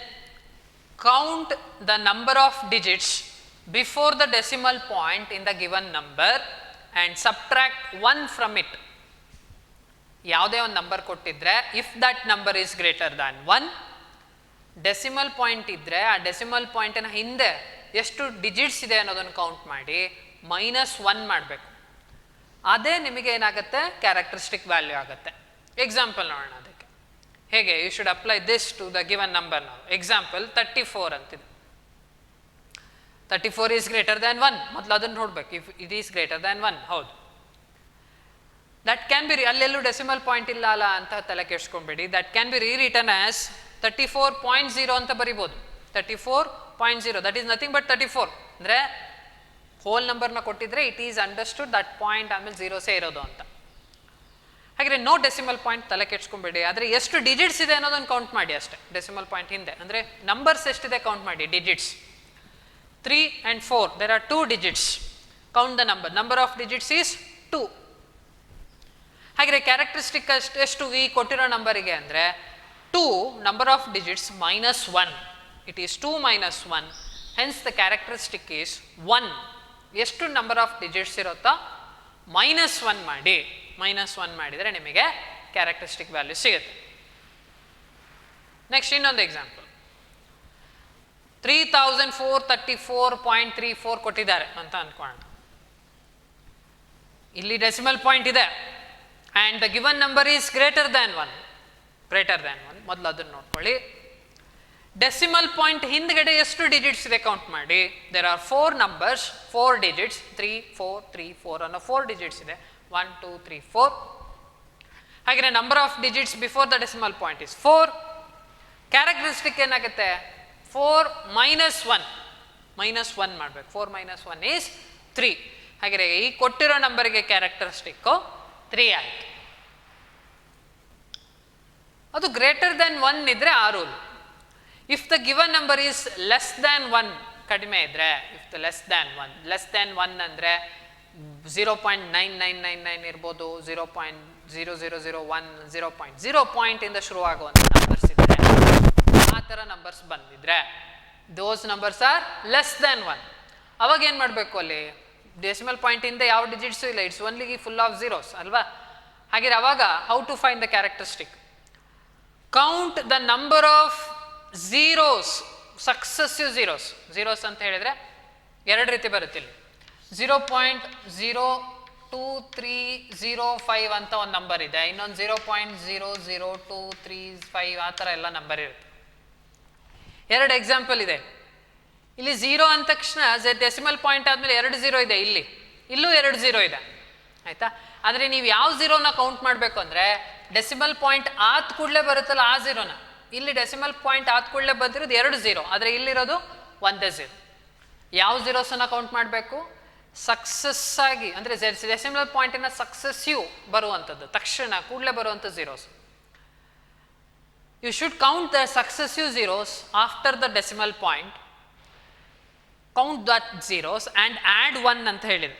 count the number of digits before the decimal point in the given number and subtract 1 from it. ಯಾವುದೇ ಒಂದು number ಕೊಟ್ಟಿದ್ರೆ if that number is greater than 1, decimal point ಇದ್ದರೆ ಆ ಡೆಸಿಮಲ್ ಪಾಯಿಂಟಿನ ಹಿಂದೆ ಎಷ್ಟು ಡಿಜಿಟ್ಸ್ ಇದೆ ಅನ್ನೋದನ್ನು ಕೌಂಟ್ ಮಾಡಿ -1 ಮಾಡಬೇಕು. ಅದೇ ನಿಮಗೆ ಏನಾಗುತ್ತೆ, ಕ್ಯಾರೆಕ್ಟರಿಸ್ಟಿಕ್ ವ್ಯಾಲ್ಯೂ ಆಗುತ್ತೆ. ಎಕ್ಸಾಂಪಲ್ ನೋಡೋಣ ಅದಕ್ಕೆ ಹೇಗೆ. You should apply this to the given number. ನಾವು ಎಕ್ಸಾಂಪಲ್ 34 ಅಂತಿದೆ. 34 ಈಸ್ ಗ್ರೇಟರ್ ದ್ಯಾನ್ 1. ಮೊದಲು ಅದನ್ನು ನೋಡ್ಬೇಕು. If it is greater than 1, ಹೌದು, ದಟ್ ಕ್ಯಾನ್ ಬಿ ಅಲ್ಲೆಲ್ಲೂ ಡೆಸಿಮಲ್ ಪಾಯಿಂಟ್ ಇಲ್ಲ ಅಲ್ಲ ಅಂತ ತಲೆ ಕೆಡಿಸ್ಕೊಂಬೇಡಿ. That can be return as 34.0 ಅಂತ ಬರಿಬೋದು. 34.0 ದಟ್ ಈಸ್ ನಥಿಂಗ್ ಬಟ್ 34. ಅಂದರೆ ಹೋಲ್ ನಂಬರ್ನ ಕೊಟ್ಟಿದ್ರೆ it is understood that point ಆಮೇಲೆ ಝೀರೋಸೇ ಇರೋದು ಅಂತ. ಹಾಗೆ ನೋ ಡೆಸಿಮಲ್ ಪಾಯಿಂಟ್, ತಲೆ ಕೆಡ್ಸ್ಕೊಂಬೇಡಿ. ಆದರೆ ಎಷ್ಟು ಡಿಜಿಟ್ಸ್ ಇದೆ ಅನ್ನೋದನ್ನು ಕೌಂಟ್ ಮಾಡಿ ಅಷ್ಟೇ. ಡೆಸಿಮಲ್ ಪಾಯಿಂಟ್ ಹಿಂದೆ ಅಂದರೆ ನಂಬರ್ಸ್ ಎಷ್ಟಿದೆ ಕೌಂಟ್ ಮಾಡಿ. Digits 3 and 4, there are 2 digits. Count the number of digits is 2. ಹಾಗೆ ಕ್ಯಾರೆಕ್ಟರಿಸ್ಟಿಕ್ ಎಷ್ಟು ಈ ಕೊಟ್ಟಿರೋ ನಂಬರಿಗೆ ಅಂದರೆ 2 number of digits -1. It is 2 - 1. Hence the characteristic is 1. ಎಷ್ಟು ನಂಬರ್ ಆಫ್ ಡಿಜಿಟ್ಸ್ ಇರುತ್ತೋ -1 ಮಾಡಿ. -1 ಮಾಡಿದರೆ ನಿಮಗೆ ಕ್ಯಾರೆಕ್ಟರಿಸ್ಟಿಕ್ ವ್ಯಾಲ್ಯೂ ಸಿಗುತ್ತೆ. ನೆಕ್ಸ್ಟ್ ಇನ್ನೊಂದು ಎಕ್ಸಾಂಪಲ್. 3434.34 ಕೊಟ್ಟಿದ್ದಾರೆ ಅಂತ ಅನ್ಕೊಳ್ಳೋಣ. ಇಲ್ಲಿ ಡೆಸಿಮಲ್ ಪಾಯಿಂಟ್ ಇದೆ and the given number is greater than 1. ಮೊದಲು ಅದನ್ನು ನೋಡ್ಕೊಳ್ಳಿ. ಡೆಸಿಮಲ್ ಪಾಯಿಂಟ್ ಹಿಂದ್ಗಡೆ ಎಷ್ಟು ಡಿಜಿಟ್ಸ್ ಇದೆ ಕೌಂಟ್ ಮಾಡಿ. ದೇರ್ ಆರ್ 4 ನಂಬರ್ಸ್, 4 ಡಿಜಿಟ್ಸ್, 3 4 3 4 ಅನ್ನೋ 4 ಡಿಜಿಟ್ಸ್ ಇದೆ. 1 2 3 4. ಹಾಗೆ number of digits before the decimal point is 4. Characteristic ಏನಾಗುತ್ತೆ, 4 - 1 ಮಾಡಬೇಕು. 4 - 1 ಈಸ್ 3. ಹಾಗೆ ಈ ಕೊಟ್ಟಿರೋ ನಂಬರಿಗೆ ಕ್ಯಾರೆಕ್ಟರಿಸ್ಟಿಕ್ಕು 3 ಆಯಿತು. ಅದು ಗ್ರೇಟರ್ ದ್ಯಾನ್ 1 ಇದ್ದರೆ ಆ rule. If the given number is less than 1, ಕಡಿಮೆ ಇದ್ದರೆ, ಇಫ್ ದ ಲೆಸ್ ದ್ಯಾನ್ 1 ಅಂದರೆ 0.9999 ಇರ್ಬೋದು, 0.0001, 0.0 ಪಾಯಿಂಟಿಂದ ಶುರುವಾಗುವಂಥ ನಂಬರ್ಸ್ ಇದ್ದರೆ, ಆ ಥರ ನಂಬರ್ಸ್ ಬಂದಿದ್ರೆ ದೋಸ್ ನಂಬರ್ಸ್ ಆರ್ ಲೆಸ್ ದ್ಯಾನ್ 1. ಅವಾಗ ಏನು ಮಾಡಬೇಕು, ಅಲ್ಲಿ ಡೆಸಿಮಲ್ ಪಾಯಿಂಟಿಂದ ಯಾವ ಡಿಜಿಟ್ಸು ಇಲ್ಲ, it's only full of zeros ಅಲ್ವಾ. ಹಾಗೆ ಅವಾಗ how to find the characteristic. Count the number of zeros, successive zeros ಅಂತ ಹೇಳಿದರೆ 2 ರೀತಿ ಬರುತ್ತೆ. ಇಲ್ಲಿ 0.02305 ಅಂತ ಒಂದು ನಂಬರ್ ಇದೆ, ಇನ್ನೊಂದು 0.00235 ಆ ಥರ ಎಲ್ಲ ನಂಬರ್ ಇರುತ್ತೆ. 2 ಎಕ್ಸಾಂಪಲ್ ಇದೆ. ಇಲ್ಲಿ 0 ಅಂದ ತಕ್ಷಣ ಡೆಸಿಮಲ್ ಪಾಯಿಂಟ್ ಆದಮೇಲೆ 2 0 ಇದೆ, ಇಲ್ಲೂ 2 0 ಇದೆ, ಆಯಿತಾ. ಆದರೆ ನೀವು ಯಾವ ಝೀರೋನ ಕೌಂಟ್ ಮಾಡಬೇಕು ಅಂದರೆ ಡೆಸಿಮಲ್ ಪಾಯಿಂಟ್ ಆದ ಕೂಡಲೇ ಬರುತ್ತಲ್ಲ ಆ ಝೀರೋನ. ಇಲ್ಲಿ ಡೆಸಿಮಲ್ ಪಾಯಿಂಟ್ ಆದ ಕೂಡಲೇ ಬಂದಿರೋದು 2 0, ಆದರೆ ಇಲ್ಲಿರೋದು 1 0. ಯಾವ ಝೀರೋಸನ್ನು ಕೌಂಟ್ ಮಾಡಬೇಕು, ಸಕ್ಸಸ್ ಆಗಿ ಅಂದರೆ ಡೆಸಿಮಲ್ ಪಾಯಿಂಟಿನ ಸಕ್ಸೆಸಿವ್ ಬರುವಂಥದ್ದು, ತಕ್ಷಣ ಕೂಡಲೇ ಬರುವಂಥ zeros. You should count the successive zeros after the decimal point. Count that zeros and add 1 ಅಂತ ಹೇಳಿದೆ.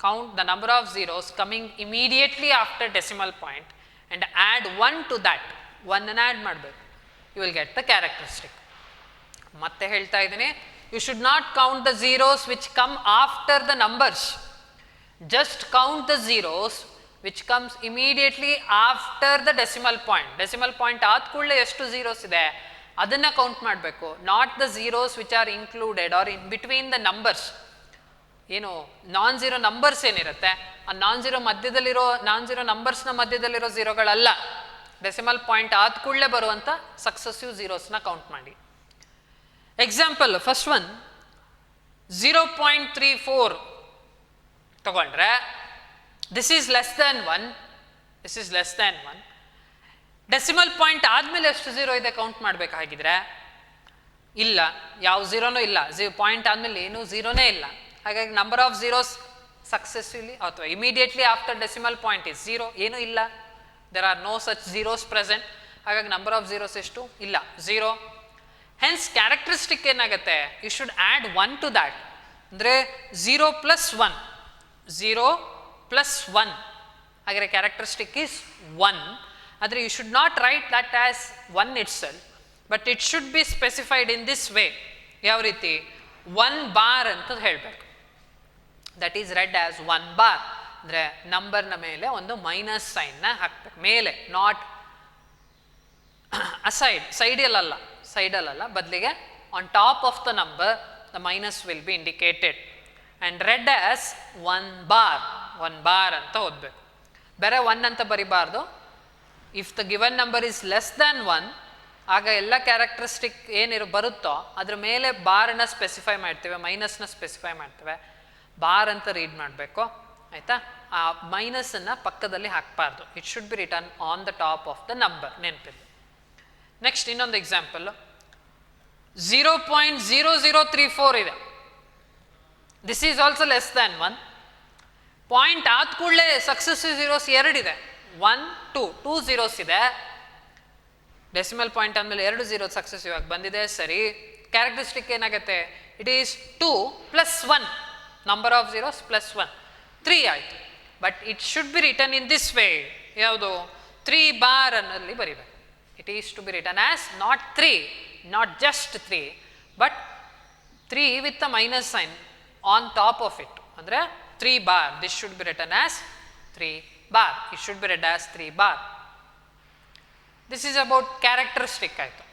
Count the number of zeros coming immediately after decimal point and add 1 to that. 1 ಅನ್ನು add ಮಾಡಬೇಕು. You will get the characteristic. ಮತ್ತೆ ಹೇಳ್ತಾ ಇದ್ದೀನಿ, you should not count the zeros which come after the numbers. Just count the zeros which comes immediately after the decimal point. Decimal point ಆದ ಕೂಡಲೇ ಎಷ್ಟು zeros ಇದೆ ಅದನ್ನು count ಮಾಡಬೇಕು. Not the zeros which are included are in between the numbers. ಏನು non zero numbers ಏನಿರುತ್ತೆ ಆ non zero ನಂಬರ್ಸ್ನ ಮಧ್ಯದಲ್ಲಿರೋ ಝೀರೋಗಳಲ್ಲ. ಡೆಸಿಮಲ್ ಪಾಯಿಂಟ್ ಆದ ಕೂಡಲೇ ಬರುವಂಥ ಸಕ್ಸೆಸಿವ್ ಝೀರೋಸ್ನ ಕೌಂಟ್ ಮಾಡಿ. ಎಕ್ಸಾಂಪಲ್ ಫಸ್ಟ್ ಒನ್ 0.34 ತಗೊಂಡ್ರೆ this is less than 1. Decimal point ಆದಮೇಲೆ ಎಷ್ಟು ಝೀರೋ ಇದೆ ಕೌಂಟ್ ಮಾಡಬೇಕಾಗಿದ್ರೆ ಇಲ್ಲ, ಯಾವ ಝೀರೋನೂ ಇಲ್ಲ. ಪಾಯಿಂಟ್ ಆದಮೇಲೆ ಏನೂ ಝೀರೋನೇ ಇಲ್ಲ. ಹಾಗಾಗಿ ನಂಬರ್ ಆಫ್ ಝೀರೋಸ್ ಸಕ್ಸೆಸಿವ್ಲಿ ಅಥವಾ immediately after decimal point is 0, ಏನೂ ಇಲ್ಲ. There are no such zeros present. ಹಾಗಾಗಿ ನಂಬರ್ ಆಫ್ ಝೀರೋಸ್ ಎಷ್ಟು ಇಲ್ಲ, 0. ಹೆನ್ಸ್ ಕ್ಯಾರೆಕ್ಟರಿಸ್ಟಿಕ್ ಏನಾಗುತ್ತೆ, you should add 1 to that. ಅಂದರೆ 0 + 1 ಹಾಗೆ ಕ್ಯಾರೆಕ್ಟರಿಸ್ಟಿಕ್ ಈಸ್ 1. ಆದರೆ you should not write that as 1 itself, but it should be specified in this way. ಯಾವ ರೀತಿ? 1 bar ಅಂತ ಹೇಳಬೇಕು. That is read as 1 bar. ಅಂದರೆ ನಂಬರ್ನ ಮೇಲೆ ಒಂದು ಮೈನಸ್ ಸೈನ್ನ ಹಾಕ್ಬೇಕು ಮೇಲೆ, ನಾಟ್ ಅಸೈಡ್, ಸೈಡಲ್ಲ, ಬದಲಿಗೆ on top of the number the minus will be indicated and read as 1 bar. 1 bar ಅಂತ ಓದಬೇಕು. ಬೇರೆ 1 ಅಂತ ಬರಿಬಾರ್ದು. If the given number is less than 1, ಆಗ ಎಲ್ಲ ಕ್ಯಾರೆಕ್ಟರಿಸ್ಟಿಕ್ ಬರುತ್ತೋ ಅದ್ರ ಮೇಲೆ ಬಾರನ್ನ ಸ್ಪೆಸಿಫೈ ಮಾಡ್ತೇವೆ, ಮೈನಸ್ನ ಸ್ಪೆಸಿಫೈ ಮಾಡ್ತೇವೆ. ಬಾರ್ ಅಂತ ರೀಡ್ ಮಾಡಬೇಕು, ಆಯಿತಾ? ಆ ಮೈನಸನ್ನು ಪಕ್ಕದಲ್ಲಿ ಹಾಕಬಾರ್ದು. It should be return on the top of the number, ನೆನಪಿರಲಿ. ನೆಕ್ಸ್ಟ್ ಇನ್ನೊಂದು ಎಕ್ಸಾಂಪಲ್ಲು 0.0034 ಇದೆ. This is also less than 1. Point ಆದ ಕೂಡಲೇ ಸಕ್ಸಸ್ಸಿವ್ ಝೀರೋಸ್ 2 ಇದೆ. 1 2 ಝೀರೋಸ್ ಇದೆ. ಡೆಸಿಮಲ್ ಪಾಯಿಂಟ್ ಆದಮೇಲೆ 2 ಝೀರೋ ಸಕ್ಸಸ್ಸಿವ್ ಆಗಿ ಬಂದಿದೆ, ಸರಿ. ಕ್ಯಾರೆಕ್ಟರಿಸ್ಟಿಕ್ ಏನಾಗುತ್ತೆ? It is 2 + 1, number of zeros +1, 3 ಆಯಿತು. But it should be return in this way. ಯಾವುದು? 3 ಬಾರ್ ಅನ್ನಲ್ಲಿ ಬರೀಬೇಕು. It is to be return as not 3, not just 3, but 3 with a minus sign on top of it. ಅಂದರೆ 3 bar. This should be return as 3 bar. It should be read as 3 bar. This is about characteristic ಆಯಿತು.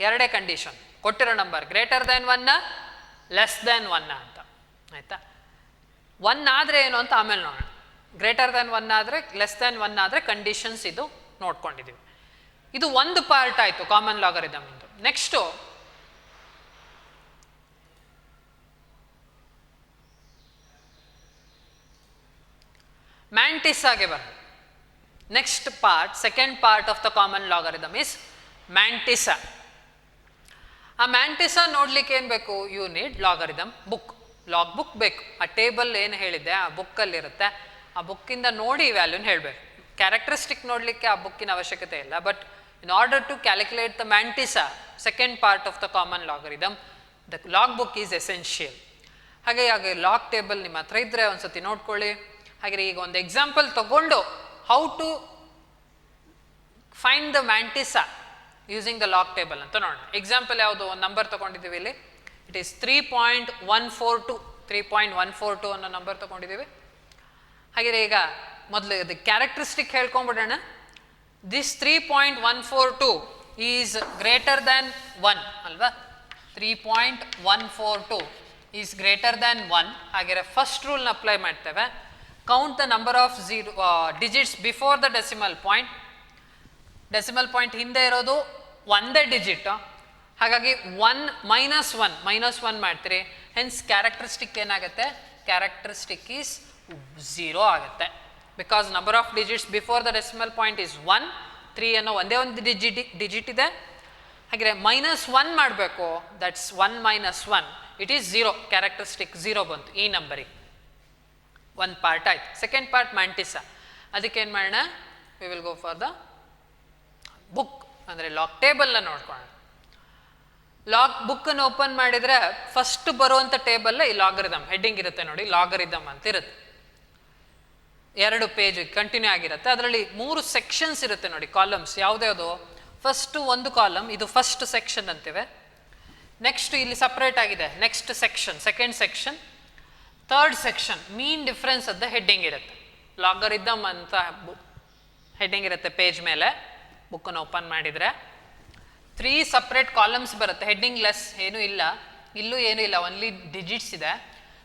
ಎರಡೇ condition. ಕೊಟ್ಟಿರೋ number greater than 1, less than 1 ಅಂತ, ಆಯಿತಾ? 1 ಆದರೆ ಏನು ಅಂತ ಆಮೇಲೆ ನೋಡೋಣ. ಗ್ರೇಟರ್ ದ್ಯಾನ್ 1 ಆದರೆ, ಲೆಸ್ ದ್ಯಾನ್ 1 ಆದರೆ ಕಂಡೀಷನ್ಸ್ ಇದು ನೋಡ್ಕೊಂಡಿದ್ದೀವಿ. ಇದು ಒಂದು ಪಾರ್ಟ್ ಆಯಿತು ಕಾಮನ್ ಲಾಗರಿದಮ್ ಇಂದು. ನೆಕ್ಸ್ಟು ಮ್ಯಾಂಟಿಸಾಗೆ ಬರೋದು. Next part, second part of the common logarithm is mantissa. ಆ ಮ್ಯಾಂಟಿಸಾ ನೋಡ್ಲಿಕ್ಕೆ ಏನು ಬೇಕು? You need logarithm book, log book ಬೇಕು. ಆ ಟೇಬಲ್ ಏನು ಹೇಳಿದ್ದೆ ಆ ಬುಕ್ಕಲ್ಲಿರುತ್ತೆ. ಆ ಬುಕ್ಕಿಂದ ನೋಡಿ ವ್ಯಾಲ್ಯೂನ ಹೇಳಬೇಕು. ಕ್ಯಾರೆಕ್ಟರಿಸ್ಟಿಕ್ ನೋಡಲಿಕ್ಕೆ ಆ ಬುಕ್ಕಿನ ಅವಶ್ಯಕತೆ ಇಲ್ಲ. But in order to calculate the mantissa, second part of the common logarithm, the log book is essential. ಹಾಗೆ ಲಾಗ್ ಟೇಬಲ್ ನಿಮ್ಮ ಹತ್ರ ಇದ್ದರೆ ಒಂದ್ಸತಿ ನೋಡ್ಕೊಳ್ಳಿ. ಹಾಗೆ ಈಗ ಒಂದು ಎಕ್ಸಾಂಪಲ್ ತಗೊಂಡು how to find the mantissa using the log table ಅಂತ ನೋಡೋಣ. ಎಕ್ಸಾಂಪಲ್ ಯಾವುದು? ಒಂದು ನಂಬರ್ ತೊಗೊಂಡಿದ್ದೀವಿ ಇಲ್ಲಿ. ಇಟ್ ಈಸ್ 3.142 ಅನ್ನೋ ನಂಬರ್ ತೊಗೊಂಡಿದ್ದೀವಿ. ಹಾಗೆ ಈಗ ಮೊದಲು ಇದು characteristic ಹೇಳ್ಕೊಂಡ್ಬಿಡೋಣ. This 3.142 is greater than 1 ಅಲ್ವಾ? 3.142 is greater than 1. ಹಾಗೆ ಫಸ್ಟ್ ರೂಲ್ನ ಅಪ್ಲೈ ಮಾಡ್ತೇವೆ. Count the number of digits before the decimal point. Decimal point ಹಿಂದೆ ಇರೋದು ಒಂದೇ ಡಿಜಿಟ್, ಹಾಗಾಗಿ 1 - 1 ಮಾಡ್ತೀರಿ. ಹೆನ್ಸ್ ಕ್ಯಾರೆಕ್ಟರಿಸ್ಟಿಕ್ ಏನಾಗುತ್ತೆ? ಕ್ಯಾರೆಕ್ಟರಿಸ್ಟಿಕ್ ಈಸ್ 0 ಆಗುತ್ತೆ. Because number of digits before the decimal point is 1. 3 ಅನ್ನೋ ಒಂದೇ ಒಂದು ಡಿಜಿಟ್ ಇದೆ. ಹಾಗೆ -1 ಮಾಡಬೇಕು. ದಟ್ಸ್ 1 - 1. It is 0. ಕ್ಯಾರೆಕ್ಟರಿಸ್ಟಿಕ್ 0 ಬಂತು ಈ ನಂಬರಿಗೆ. ಒಂದು ಪಾರ್ಟ್ ಆಯ್ತು. Second part mantissa. ಅದಕ್ಕೆ ಏನು ಮಾಡೋಣ? We will go for the book, ಅಂದರೆ ಲಾಗ್ ಟೇಬಲ್ನ ನೋಡ್ಕೊಳ್ಳೋಣ. ಲಾಗ್ ಬುಕ್ಕನ್ನು ಓಪನ್ ಮಾಡಿದರೆ ಫಸ್ಟ್ ಬರುವಂಥ ಟೇಬಲ್ ಈ ಲಾಗರಿದಮ್ ಹೆಡ್ಡಿಂಗ್ ಇರುತ್ತೆ ನೋಡಿ, ಲಾಗರಿದಮ್ ಅಂತ ಇರುತ್ತೆ. 2 ಪೇಜ್ ಕಂಟಿನ್ಯೂ ಆಗಿರುತ್ತೆ. ಅದರಲ್ಲಿ 3 ಸೆಕ್ಷನ್ಸ್ ಇರುತ್ತೆ ನೋಡಿ, ಕಾಲಮ್ಸ್. ಯಾವುದ್ಯಾವುದು? ಫಸ್ಟು ಒಂದು ಕಾಲಮ್, ಇದು ಫಸ್ಟ್ ಸೆಕ್ಷನ್ ಅಂತೀವಿ. ನೆಕ್ಸ್ಟ್ ಇಲ್ಲಿ ಸಪ್ರೇಟ್ ಆಗಿದೆ next section, second section, third section. Mean difference ಅಂತ ಹೆಡ್ಡಿಂಗ್ ಇರುತ್ತೆ. ಲಾಗರಿದಮ್ ಅಂತ ಹೆಡ್ಡಿಂಗ್ ಇರುತ್ತೆ ಪೇಜ್ ಮೇಲೆ. ಬುಕ್ಕನ್ನು ಓಪನ್ ಮಾಡಿದರೆ 3 ಸಪ್ರೇಟ್ ಕಾಲಮ್ಸ್ ಬರುತ್ತೆ. ಹೆಡ್ಡಿಂಗ್ ಲೆಸ್ ಏನೂ ಇಲ್ಲ, ಇಲ್ಲೂ ಏನೂ ಇಲ್ಲ, ಓನ್ಲಿ ಡಿಜಿಟ್ಸ್ ಇದೆ.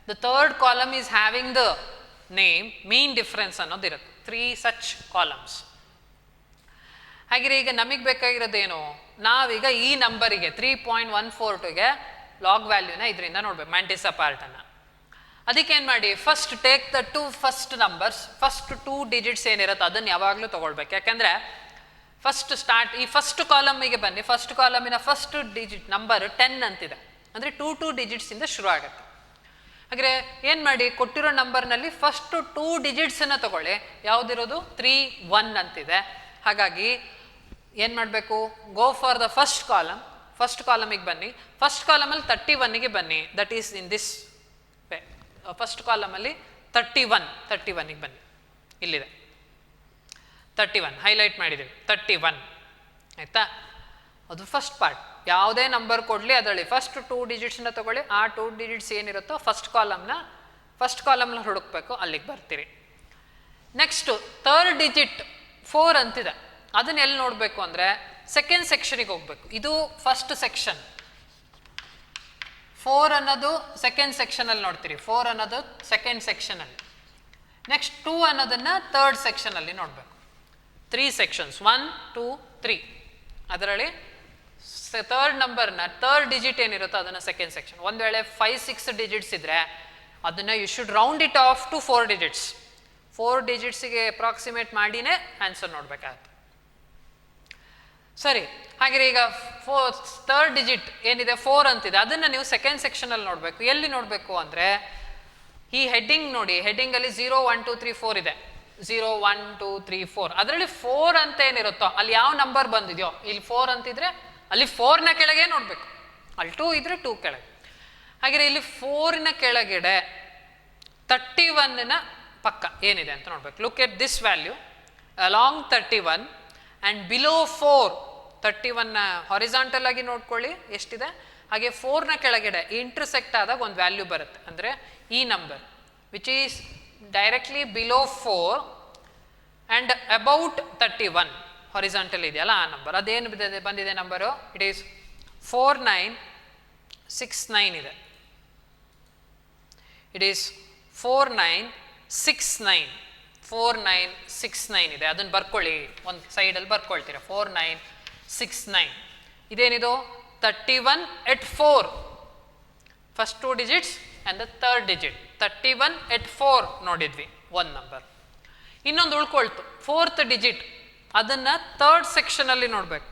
The third column is having the name mean difference ಅನ್ನೋದಿರುತ್ತೆ. 3 ಸಚ್ ಕಾಲಮ್ಸ್. ಹಾಗೆ ಈಗ ನಮಗೆ ಬೇಕಾಗಿರೋದೇನು? ನಾವೀಗ ಈ ನಂಬರಿಗೆ 3.142ಗೆ ಲಾಗ್ ವ್ಯಾಲ್ಯೂನ ಇದರಿಂದ ನೋಡ್ಬೇಕು, ಮ್ಯಾಂಟಿಸಾ ಪಾರ್ಟನ್ನು. ಅದಕ್ಕೆ ಏನು ಮಾಡಿ? First take the 2 first numbers. First 2 digits ಏನಿರುತ್ತೆ ಅದನ್ನು ಯಾವಾಗಲೂ ತೊಗೊಳ್ಬೇಕು. ಯಾಕೆಂದರೆ ಫಸ್ಟ್ ಸ್ಟಾರ್ಟ್ ಈ ಫಸ್ಟ್ ಕಾಲಮಿಗೆ ಬನ್ನಿ. ಫಸ್ಟ್ ಕಾಲಮಿನ ಫಸ್ಟ್ ಡಿಜಿಟ್ ನಂಬರ್ 10 ಅಂತಿದೆ. ಅಂದರೆ 2 ಡಿಜಿಟ್ಸಿಂದ ಶುರು ಆಗುತ್ತೆ. ಹಾಗೆ ಏನು ಮಾಡಿ? ಕೊಟ್ಟಿರೋ ನಂಬರ್ನಲ್ಲಿ ಫಸ್ಟ್ 2 ಡಿಜಿಟ್ಸನ್ನು ತಗೊಳ್ಳಿ. ಯಾವುದಿರೋದು? 3 1 ಅಂತಿದೆ. ಹಾಗಾಗಿ ಏನು ಮಾಡಬೇಕು? Go for the first column. First ಕಾಲಮಿಗೆ ಬನ್ನಿ. ಫಸ್ಟ್ ಕಾಲಮಲ್ಲಿ 31ಗೆ ಬನ್ನಿ. That is in this way. First ಕಾಲಮಲ್ಲಿ 31ಗೆ ಬನ್ನಿ. ಇಲ್ಲಿದೆ 31 ಹೈಲೈಟ್ ಮಾಡಿದ್ದೀವಿ. 31 ಆಯಿತಾ? ಅದು ಫಸ್ಟ್ ಪಾರ್ಟ್. ಯಾವುದೇ ನಂಬರ್ ಕೊಡಲಿ ಅದರಲ್ಲಿ ಫಸ್ಟ್ 2 ಡಿಜಿಟ್ಸ್ನ ತಗೊಳ್ಳಿ, ಆ 2 ಡಿಜಿಟ್ಸ್ ಏನಿರುತ್ತೋ ಫಸ್ಟ್ ಕಾಲಮ್ನ ಹುಡುಕ್ಬೇಕು, ಅಲ್ಲಿಗೆ ಬರ್ತೀರಿ. ನೆಕ್ಸ್ಟು ಥರ್ಡ್ ಡಿಜಿಟ್ 4 ಅಂತಿದೆ, ಅದನ್ನ ಎಲ್ಲಿ ನೋಡಬೇಕು ಅಂದರೆ ಸೆಕೆಂಡ್ ಸೆಕ್ಷನಿಗೆ ಹೋಗ್ಬೇಕು. ಇದು ಫಸ್ಟ್ ಸೆಕ್ಷನ್, 4 ಅನ್ನೋದು ಸೆಕೆಂಡ್ ಸೆಕ್ಷನಲ್ಲಿ ನೋಡ್ತೀರಿ, 4 ಅನ್ನೋದು ಸೆಕೆಂಡ್ ಸೆಕ್ಷನಲ್ಲಿ. ನೆಕ್ಸ್ಟ್ 2 ಅನ್ನೋದನ್ನು ಥರ್ಡ್ ಸೆಕ್ಷನಲ್ಲಿ ನೋಡಬೇಕು. 3 ಸೆಕ್ಷನ್ಸ್ 1 2 3. ಅದರಲ್ಲಿ ಥರ್ಡ್ ನಂಬರ್ನ ಥರ್ಡ್ ಡಿಜಿಟ್ ಏನಿರುತ್ತೋ ಅದನ್ನು ಸೆಕೆಂಡ್ ಸೆಕ್ಷನ್. ಒಂದು ವೇಳೆ 5-6 ಡಿಜಿಟ್ಸ್ ಇದ್ದರೆ ಅದನ್ನು you should round it off to 4 digits. 4 ಡಿಜಿಟ್ಸಿಗೆ ಅಪ್ರಾಕ್ಸಿಮೇಟ್ ಮಾಡಿನೇ ಆನ್ಸರ್ ನೋಡಬೇಕಾಗುತ್ತೆ. ಸರಿ, ಹಾಗೆ ಈಗ ಥರ್ಡ್ ಡಿಜಿಟ್ ಏನಿದೆ 4 ಅಂತಿದೆ, ಅದನ್ನು ನೀವು ಸೆಕೆಂಡ್ ಸೆಕ್ಷನಲ್ಲಿ ನೋಡಬೇಕು. ಎಲ್ಲಿ ನೋಡಬೇಕು ಅಂದರೆ ಈ ಹೆಡ್ಡಿಂಗ್ ನೋಡಿ, ಹೆಡ್ಡಿಂಗಲ್ಲಿ 0 1 2 3 4 ಇದೆ. 0 1 2 3 4. ಅದರಲ್ಲಿ 4 ಅಂತ ಏನಿರುತ್ತೋ ಅಲ್ಲಿ ಯಾವ ನಂಬರ್ ಬಂದಿದೆಯೋ, ಇಲ್ಲಿ 4 ಅಂತಿದ್ರೆ ಅಲ್ಲಿ 4ನ ಕೆಳಗೆ ನೋಡಬೇಕು, ಅಲ್ಲಿ 2 ಇದ್ರೆ 2 ಕೆಳಗೆ. ಹಾಗೆ ಇಲ್ಲಿ 4ನ ಕೆಳಗಡೆ 31ನ ಪಕ್ಕ ಏನಿದೆ ಅಂತ ನೋಡ್ಬೇಕು. Look at this value along 31 and below 4. 31ನ ಹಾರಿಜಾಂಟಲ್ ಆಗಿ ನೋಡ್ಕೊಳ್ಳಿ ಎಷ್ಟಿದೆ, ಹಾಗೆ 4ನ ಕೆಳಗಡೆ ಇಂಟರ್ಸೆಕ್ಟ್ ಆದಾಗ ಒಂದು ವ್ಯಾಲ್ಯೂ ಬರುತ್ತೆ, ಅಂದರೆ ಈ number which is directly below 4 and about 31 horizontal ಇದೆಯಲ್ಲ ಆ ನಂಬರ್. ಅದೇನು ಬಂದಿದೆ ನಂಬರು, ಇಟ್ ಈಸ್ 4969 ಇದೆ. ಇಟ್ ಈಸ್ 4969 ಇದೆ. ಅದನ್ನು ಬರ್ಕೊಳ್ಳಿ, ಒಂದು ಸೈಡಲ್ಲಿ ಬರ್ಕೊಳ್ತೀರ 4969. ಇದೇನಿದು 31 at 4, first 2 digits and the third digit. 31 at 4 ನೋಡಿದ್ವಿ ಒಂದು ನಂಬರ್. ಇನ್ನೊಂದು ಉಳ್ಕೊಳ್ತು 4th ಡಿಜಿಟ್, ಅದನ್ನು ಥರ್ಡ್ ಸೆಕ್ಷನಲ್ಲಿ ನೋಡಬೇಕು.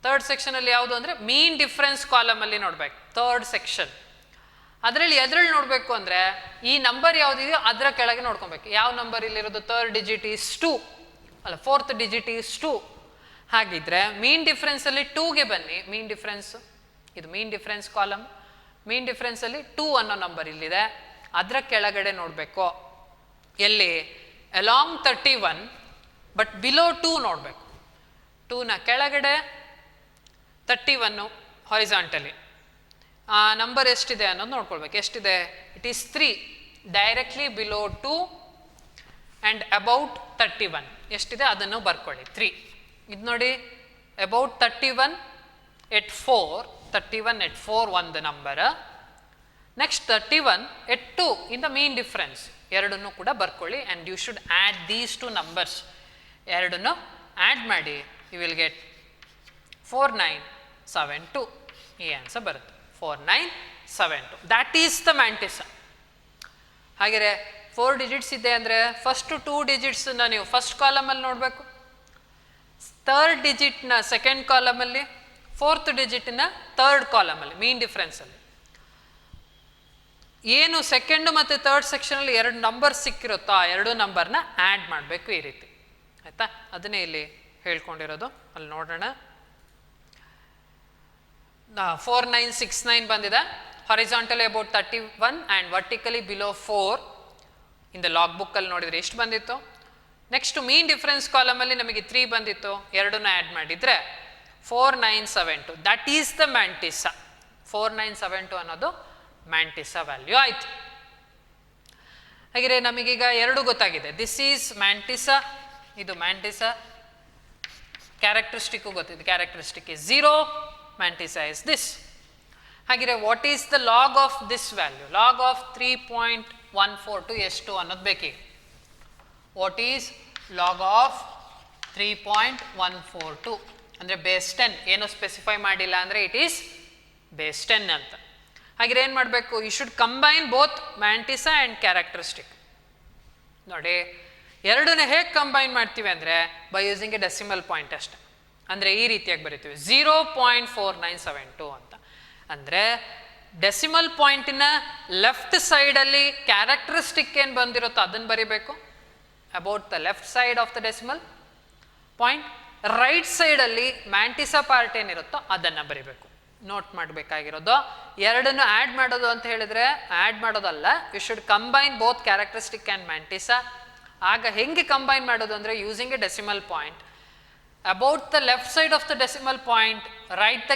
ಥರ್ಡ್ ಸೆಕ್ಷನಲ್ಲಿ ಯಾವುದು ಅಂದರೆ ಮೀನ್ ಡಿಫ್ರೆನ್ಸ್ ಕಾಲಮಲ್ಲಿ ನೋಡಬೇಕು. ಥರ್ಡ್ ಸೆಕ್ಷನ್ ಅದರಲ್ಲಿ ಎದ್ರಲ್ಲಿ ನೋಡಬೇಕು ಅಂದರೆ ಈ ನಂಬರ್ ಯಾವುದಿದೆಯೋ ಅದರ ಕೆಳಗೆ ನೋಡ್ಕೊಬೇಕು. ಯಾವ ನಂಬರ್ ಇಲ್ಲಿರೋದು, ಥರ್ಡ್ ಡಿಜಿಟ್ ಈಸ್ 2 ಅಲ್ಲ, 4th ಡಿಜಿಟ್ ಈಸ್ 2. ಹಾಗಿದ್ರೆ ಮೀನ್ ಡಿಫ್ರೆನ್ಸಲ್ಲಿ 2ಗೆ ಬನ್ನಿ. ಮೀನ್ ಡಿಫ್ರೆನ್ಸ್ ಇದು ಮೀನ್ ಡಿಫ್ರೆನ್ಸ್ ಕಾಲಮ್. ಮೀನ್ ಡಿಫ್ರೆನ್ಸಲ್ಲಿ 2 ಅನ್ನೋ ನಂಬರ್ ಇಲ್ಲಿದೆ, ಅದರ ಕೆಳಗಡೆ ನೋಡಬೇಕು. ಎಲ್ಲಿ, ಅಲಾಂಗ್ 31 ಬಟ್ ಬಿಲೋ 2 ನೋಡಬೇಕು. 2ನ ಕೆಳಗಡೆ 31 ಹಾರಿಜಾಂಟಲಿ ಆ ನಂಬರ್ ಎಷ್ಟಿದೆ ಅನ್ನೋದು ನೋಡ್ಕೊಳ್ಬೇಕು. ಎಷ್ಟಿದೆ, it is 3 directly below 2 and about 31 ಎಷ್ಟಿದೆ ಅದನ್ನು ಬರ್ಕೊಳ್ಳಿ 3. ಇದು ನೋಡಿ, ಅಬೌಟ್ 31 at 4, 31 at 4 ಒಂದು number. Next 31 at 2 in the mean difference. ಎರಡನ್ನೂ ಕೂಡ ಬರ್ಕೊಳ್ಳಿ and you should add these 2 numbers. ಎರಡನ್ನು ಆ್ಯಡ್ ಮಾಡಿ ಯು ವಿಲ್ ಗೆಟ್ 4972. ಈ ಆನ್ಸರ್ ಬರುತ್ತೆ 4972. That is the mantissa. ಹಾಗೆಯೇ 4 ಡಿಜಿಟ್ಸ್ ಇದೆ ಅಂದರೆ ಫಸ್ಟ್ 2 ಡಿಜಿಟ್ಸನ್ನ ನೀವು ಫಸ್ಟ್ ಕಾಲಮಲ್ಲಿ ನೋಡಬೇಕು, ಥರ್ಡ್ ಡಿಜಿಟ್ನ ಸೆಕೆಂಡ್ ಕಾಲಮಲ್ಲಿ, 4th ಡಿಜಿಟ್ನ ಥರ್ಡ್ ಕಾಲಮಲ್ಲಿ ಮೀನ್ ಡಿಫ್ರೆನ್ಸಲ್ಲಿ. ಏನು ಸೆಕೆಂಡ್ ಮತ್ತು ಥರ್ಡ್ ಸೆಕ್ಷನಲ್ಲಿ 2 ನಂಬರ್ ಸಿಕ್ಕಿರುತ್ತೋ ಆ 2 ನಂಬರ್ನ ಆ್ಯಡ್ ಮಾಡಬೇಕು ಈ ರೀತಿ, ಆಯಿತಾ? ಅದನ್ನೇ ಇಲ್ಲಿ ಹೇಳ್ಕೊಂಡಿರೋದು. ಅಲ್ಲಿ ನೋಡೋಣ. 4969 ಬಂದಿದೆ. Horizontally about 31 and vertically below 4. In the log ಬುಕ್ಕಲ್ಲಿ ನೋಡಿದರೆ ಎಷ್ಟು ಬಂದಿತ್ತು. ನೆಕ್ಸ್ಟ್ ಮೀನ್ ಡಿಫ್ರೆನ್ಸ್ ಕಾಲಮಲ್ಲಿ ನಮಗೆ 3 ಬಂದಿತ್ತು, ಎರಡನ್ನೂ ಆ್ಯಡ್ ಮಾಡಿದರೆ 4972. That is the mantissa. 4972 ಅನ್ನೋದು ಮ್ಯಾಂಟಿಸಾ ವ್ಯಾಲ್ಯೂ ಆಯಿತು. ಹಾಗೆ ನಮಗೀಗ 2 ಗೊತ್ತಾಗಿದೆ. ದಿಸ್ ಈಸ್ ಮ್ಯಾಂಟಿಸಾ, ಇದು ಮ್ಯಾಂಟಿಸಾ. ಕ್ಯಾರೆಕ್ಟರಿಸ್ಟಿಕ್ಕು ಗೊತ್ತಿದೆ. Characteristic is 0, mantissa is this. ಹಾಗೆ what is the log of this value? Log of 3.142 ಎಷ್ಟು ಅನ್ನೋದು ಬೇಕೀಗ. ವಾಟ್ ಈಸ್ ಲಾಗ್ ಆಫ್ 3.142 ಅಂದರೆ ಬೇಸ್ 10. ಏನು ಸ್ಪೆಸಿಫೈ ಮಾಡಿಲ್ಲ ಅಂದರೆ ಇಟ್ ಈಸ್ ಬೇಸ್ 10 ಅಂತ. ಹಾಗೆ ಏನು ಮಾಡಬೇಕು, you should combine both mantissa and characteristic. ನೋಡಿ, ಎರಡನ್ನ ಹೇಗೆ ಕಂಬೈನ್ ಮಾಡ್ತೀವಿ ಅಂದರೆ by using a decimal point ಅಷ್ಟೆ. ಅಂದರೆ ಈ ರೀತಿಯಾಗಿ ಬರೀತೀವಿ 0.4972 ಅಂತ. ಅಂದರೆ ಡೆಸಿಮಲ್ ಪಾಯಿಂಟಿನ ಲೆಫ್ಟ್ ಸೈಡಲ್ಲಿ ಕ್ಯಾರೆಕ್ಟರಿಸ್ಟಿಕ್ ಏನು ಬಂದಿರುತ್ತೋ ಅದನ್ನು ಬರೀಬೇಕು, about the left side of the decimal point. Right ಸೈಡಲ್ಲಿ ಮ್ಯಾಂಟಿಸಾ ಪಾರ್ಟ್ ಏನಿರುತ್ತೋ ಅದನ್ನು ಬರೀಬೇಕು. ನೋಟ್ ಮಾಡಬೇಕಾಗಿರೋದು ಎರಡನ್ನು ಆ್ಯಡ್ ಮಾಡೋದು ಅಂತ ಹೇಳಿದರೆ ಆ್ಯಡ್ ಮಾಡೋದಲ್ಲ, you should combine both characteristic and mantissa. ಆಗ ಹೆಂಗೆ ಕಂಬೈನ್ ಮಾಡೋದು ಅಂದರೆ using a decimal point. About the left side of the decimal point right the